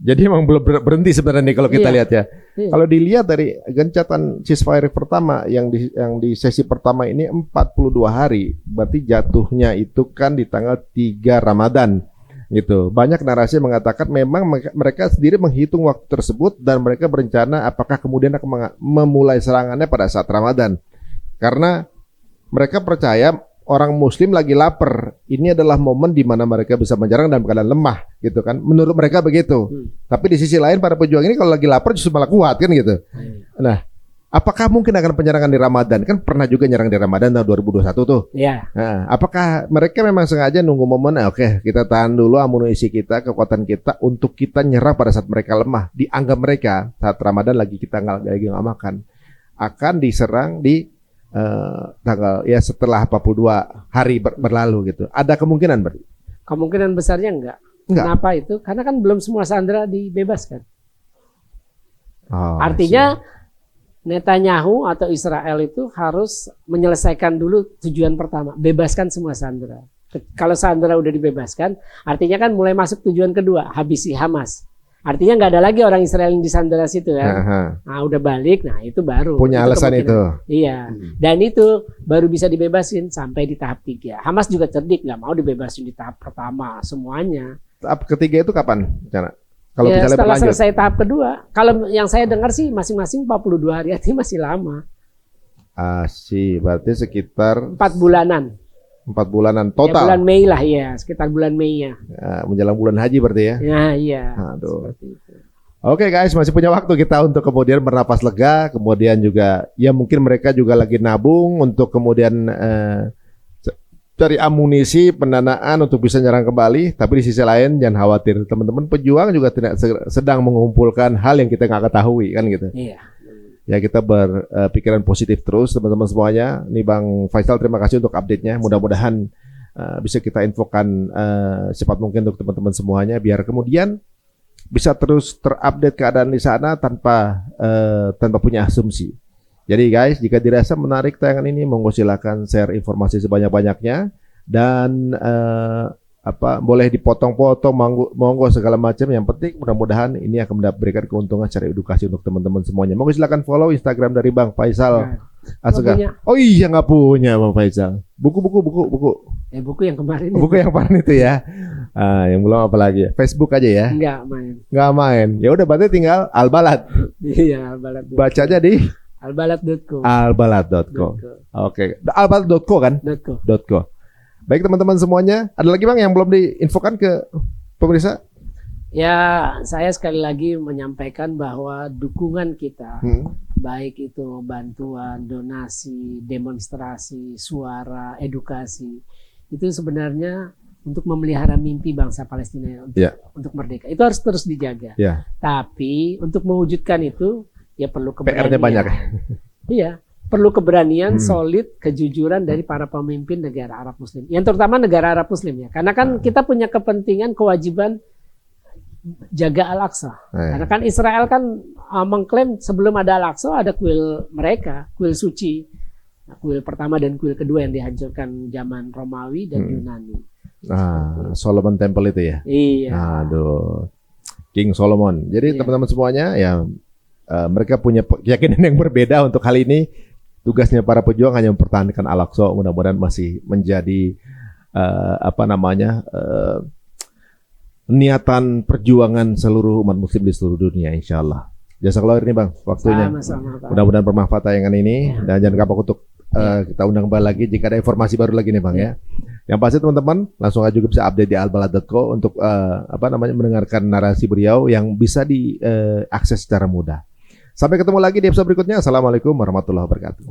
S1: Jadi emang belum berhenti sebenarnya nih kalau kita
S3: Iya.
S1: lihat ya.
S3: Iya.
S1: Kalau dilihat dari gencatan ceasefire pertama yang di sesi pertama ini 42 hari, berarti jatuhnya itu kan di tanggal 3 Ramadan. Gitu. Banyak narasi yang mengatakan memang mereka sendiri menghitung waktu tersebut dan mereka berencana apakah kemudian akan memulai serangannya pada saat Ramadan. Karena mereka percaya orang Muslim lagi lapar. Ini adalah momen di mana mereka bisa menyerang dalam keadaan lemah, gitu kan? Menurut mereka begitu. Tapi di sisi lain para pejuang ini kalau lagi lapar justru malah kuat kan gitu. Nah, apakah mungkin akan penyerangan di Ramadan? Kan pernah juga nyerang di Ramadan tahun 2021 tuh.
S3: Ya.
S1: Nah, apakah mereka memang sengaja nunggu momen? Oke, kita tahan dulu amunisi kita, kekuatan kita untuk kita nyerang pada saat mereka lemah. Dianggap mereka saat Ramadan lagi kita lagi nggak makan, akan diserang di tanggal ya setelah 42 hari berlalu gitu. Ada kemungkinan berarti?
S3: Kemungkinan besarnya enggak. Kenapa itu? Karena kan belum semua sandera dibebaskan. Artinya Netanyahu atau Israel itu harus menyelesaikan dulu tujuan pertama, bebaskan semua sandera. Kalau sandera udah dibebaskan, artinya kan mulai masuk tujuan kedua, habisi Hamas. Artinya nggak ada lagi orang Israel yang disandera situ kan. Nah udah balik, nah itu baru.
S1: Punya
S3: itu
S1: alasan itu.
S3: Iya, dan itu baru bisa dibebasin sampai di tahap 3. Hamas juga cerdik, nggak mau dibebasin di tahap pertama semuanya.
S1: Tahap ketiga itu kapan? Kalau
S3: ya,
S1: misalnya
S3: setelah
S1: berlanjut.
S3: selesai tahap kedua, kalau yang saya dengar sih masing-masing 42 hari, artinya masih lama.
S1: Berarti sekitar
S3: 4 bulanan.
S1: 4 bulanan
S3: Ya,
S1: total.
S3: bulan Mei lah ya, sekitar bulan Mei ya.
S1: Menjelang bulan haji berarti ya.
S3: Ya iya.
S1: Aduh.
S3: Seperti itu.
S1: Oke guys, masih punya waktu kita untuk kemudian bernapas lega, kemudian juga ya mungkin mereka juga lagi nabung untuk kemudian cari amunisi, pendanaan untuk bisa nyerang kembali. Tapi di sisi lain jangan khawatir, teman-teman pejuang juga tidak sedang mengumpulkan hal yang kita nggak ketahui kan gitu.
S3: Iya.
S1: Ya kita berpikiran positif terus teman-teman semuanya. Nih Bang Faisal, terima kasih untuk update-nya. Mudah-mudahan bisa kita infokan cepat mungkin untuk teman-teman semuanya biar kemudian bisa terus terupdate keadaan di sana tanpa punya asumsi. Jadi guys, jika dirasa menarik tayangan ini, monggo silakan share informasi sebanyak-banyaknya dan boleh dipotong-potong, monggo segala macam. Yang penting mudah-mudahan ini akan memberikan keuntungan secara edukasi untuk teman-teman semuanya. Monggo silakan follow Instagram dari Bang Faisal Asegaf. Oh iya, nggak punya Bang Faisal. Buku.
S3: Buku yang kemarin.
S1: Buku yang kemarin itu ya. Yang belum apa lagi ya? Facebook aja ya? Nggak main. Ya udah, berarti tinggal Albalad.
S3: Iya, Albalad.
S1: Baca aja di
S3: albalad.co.
S1: Albalad.co. Oke. Albalad.co kan? .co. Baik teman-teman semuanya, ada lagi Bang yang belum diinfokan ke pemirsa?
S3: Ya, saya sekali lagi menyampaikan bahwa dukungan kita, baik itu bantuan, donasi, demonstrasi, suara, edukasi, itu sebenarnya untuk memelihara mimpi bangsa Palestina untuk merdeka. Itu harus terus dijaga.
S1: Yeah.
S3: Tapi untuk mewujudkan itu, ya perlu keberanian.
S1: PR-nya banyak.
S3: Iya. Perlu keberanian, solid, kejujuran dari para pemimpin negara Arab Muslim. Yang terutama negara Arab Muslim ya. Karena kan kita punya kepentingan, kewajiban jaga Al-Aqsa. Karena kan Israel kan mengklaim sebelum ada Al-Aqsa ada kuil mereka, kuil suci. Nah, kuil pertama dan kuil kedua yang dihancurkan zaman Romawi dan Yunani.
S1: Solomon Temple itu ya?
S3: Iya.
S1: Aduh. King Solomon. Jadi teman-teman semuanya ya, mereka punya keyakinan yang berbeda untuk hal ini. Tugasnya para pejuang hanya mempertahankan Al-Aqsa, mudah-mudahan masih menjadi niatan perjuangan seluruh umat muslim di seluruh dunia, insya-Allah. Jazakallah ini Bang, waktunya. Mudah-mudahan bermanfaat tayangan ini dan jangan kapok untuk kita undang kembali lagi jika ada informasi baru lagi nih Bang ya. Yang pasti teman-teman langsung aja juga bisa update di albalad.co untuk mendengarkan narasi beliau yang bisa diakses secara mudah. Sampai ketemu lagi di episode berikutnya. Assalamualaikum warahmatullahi wabarakatuh.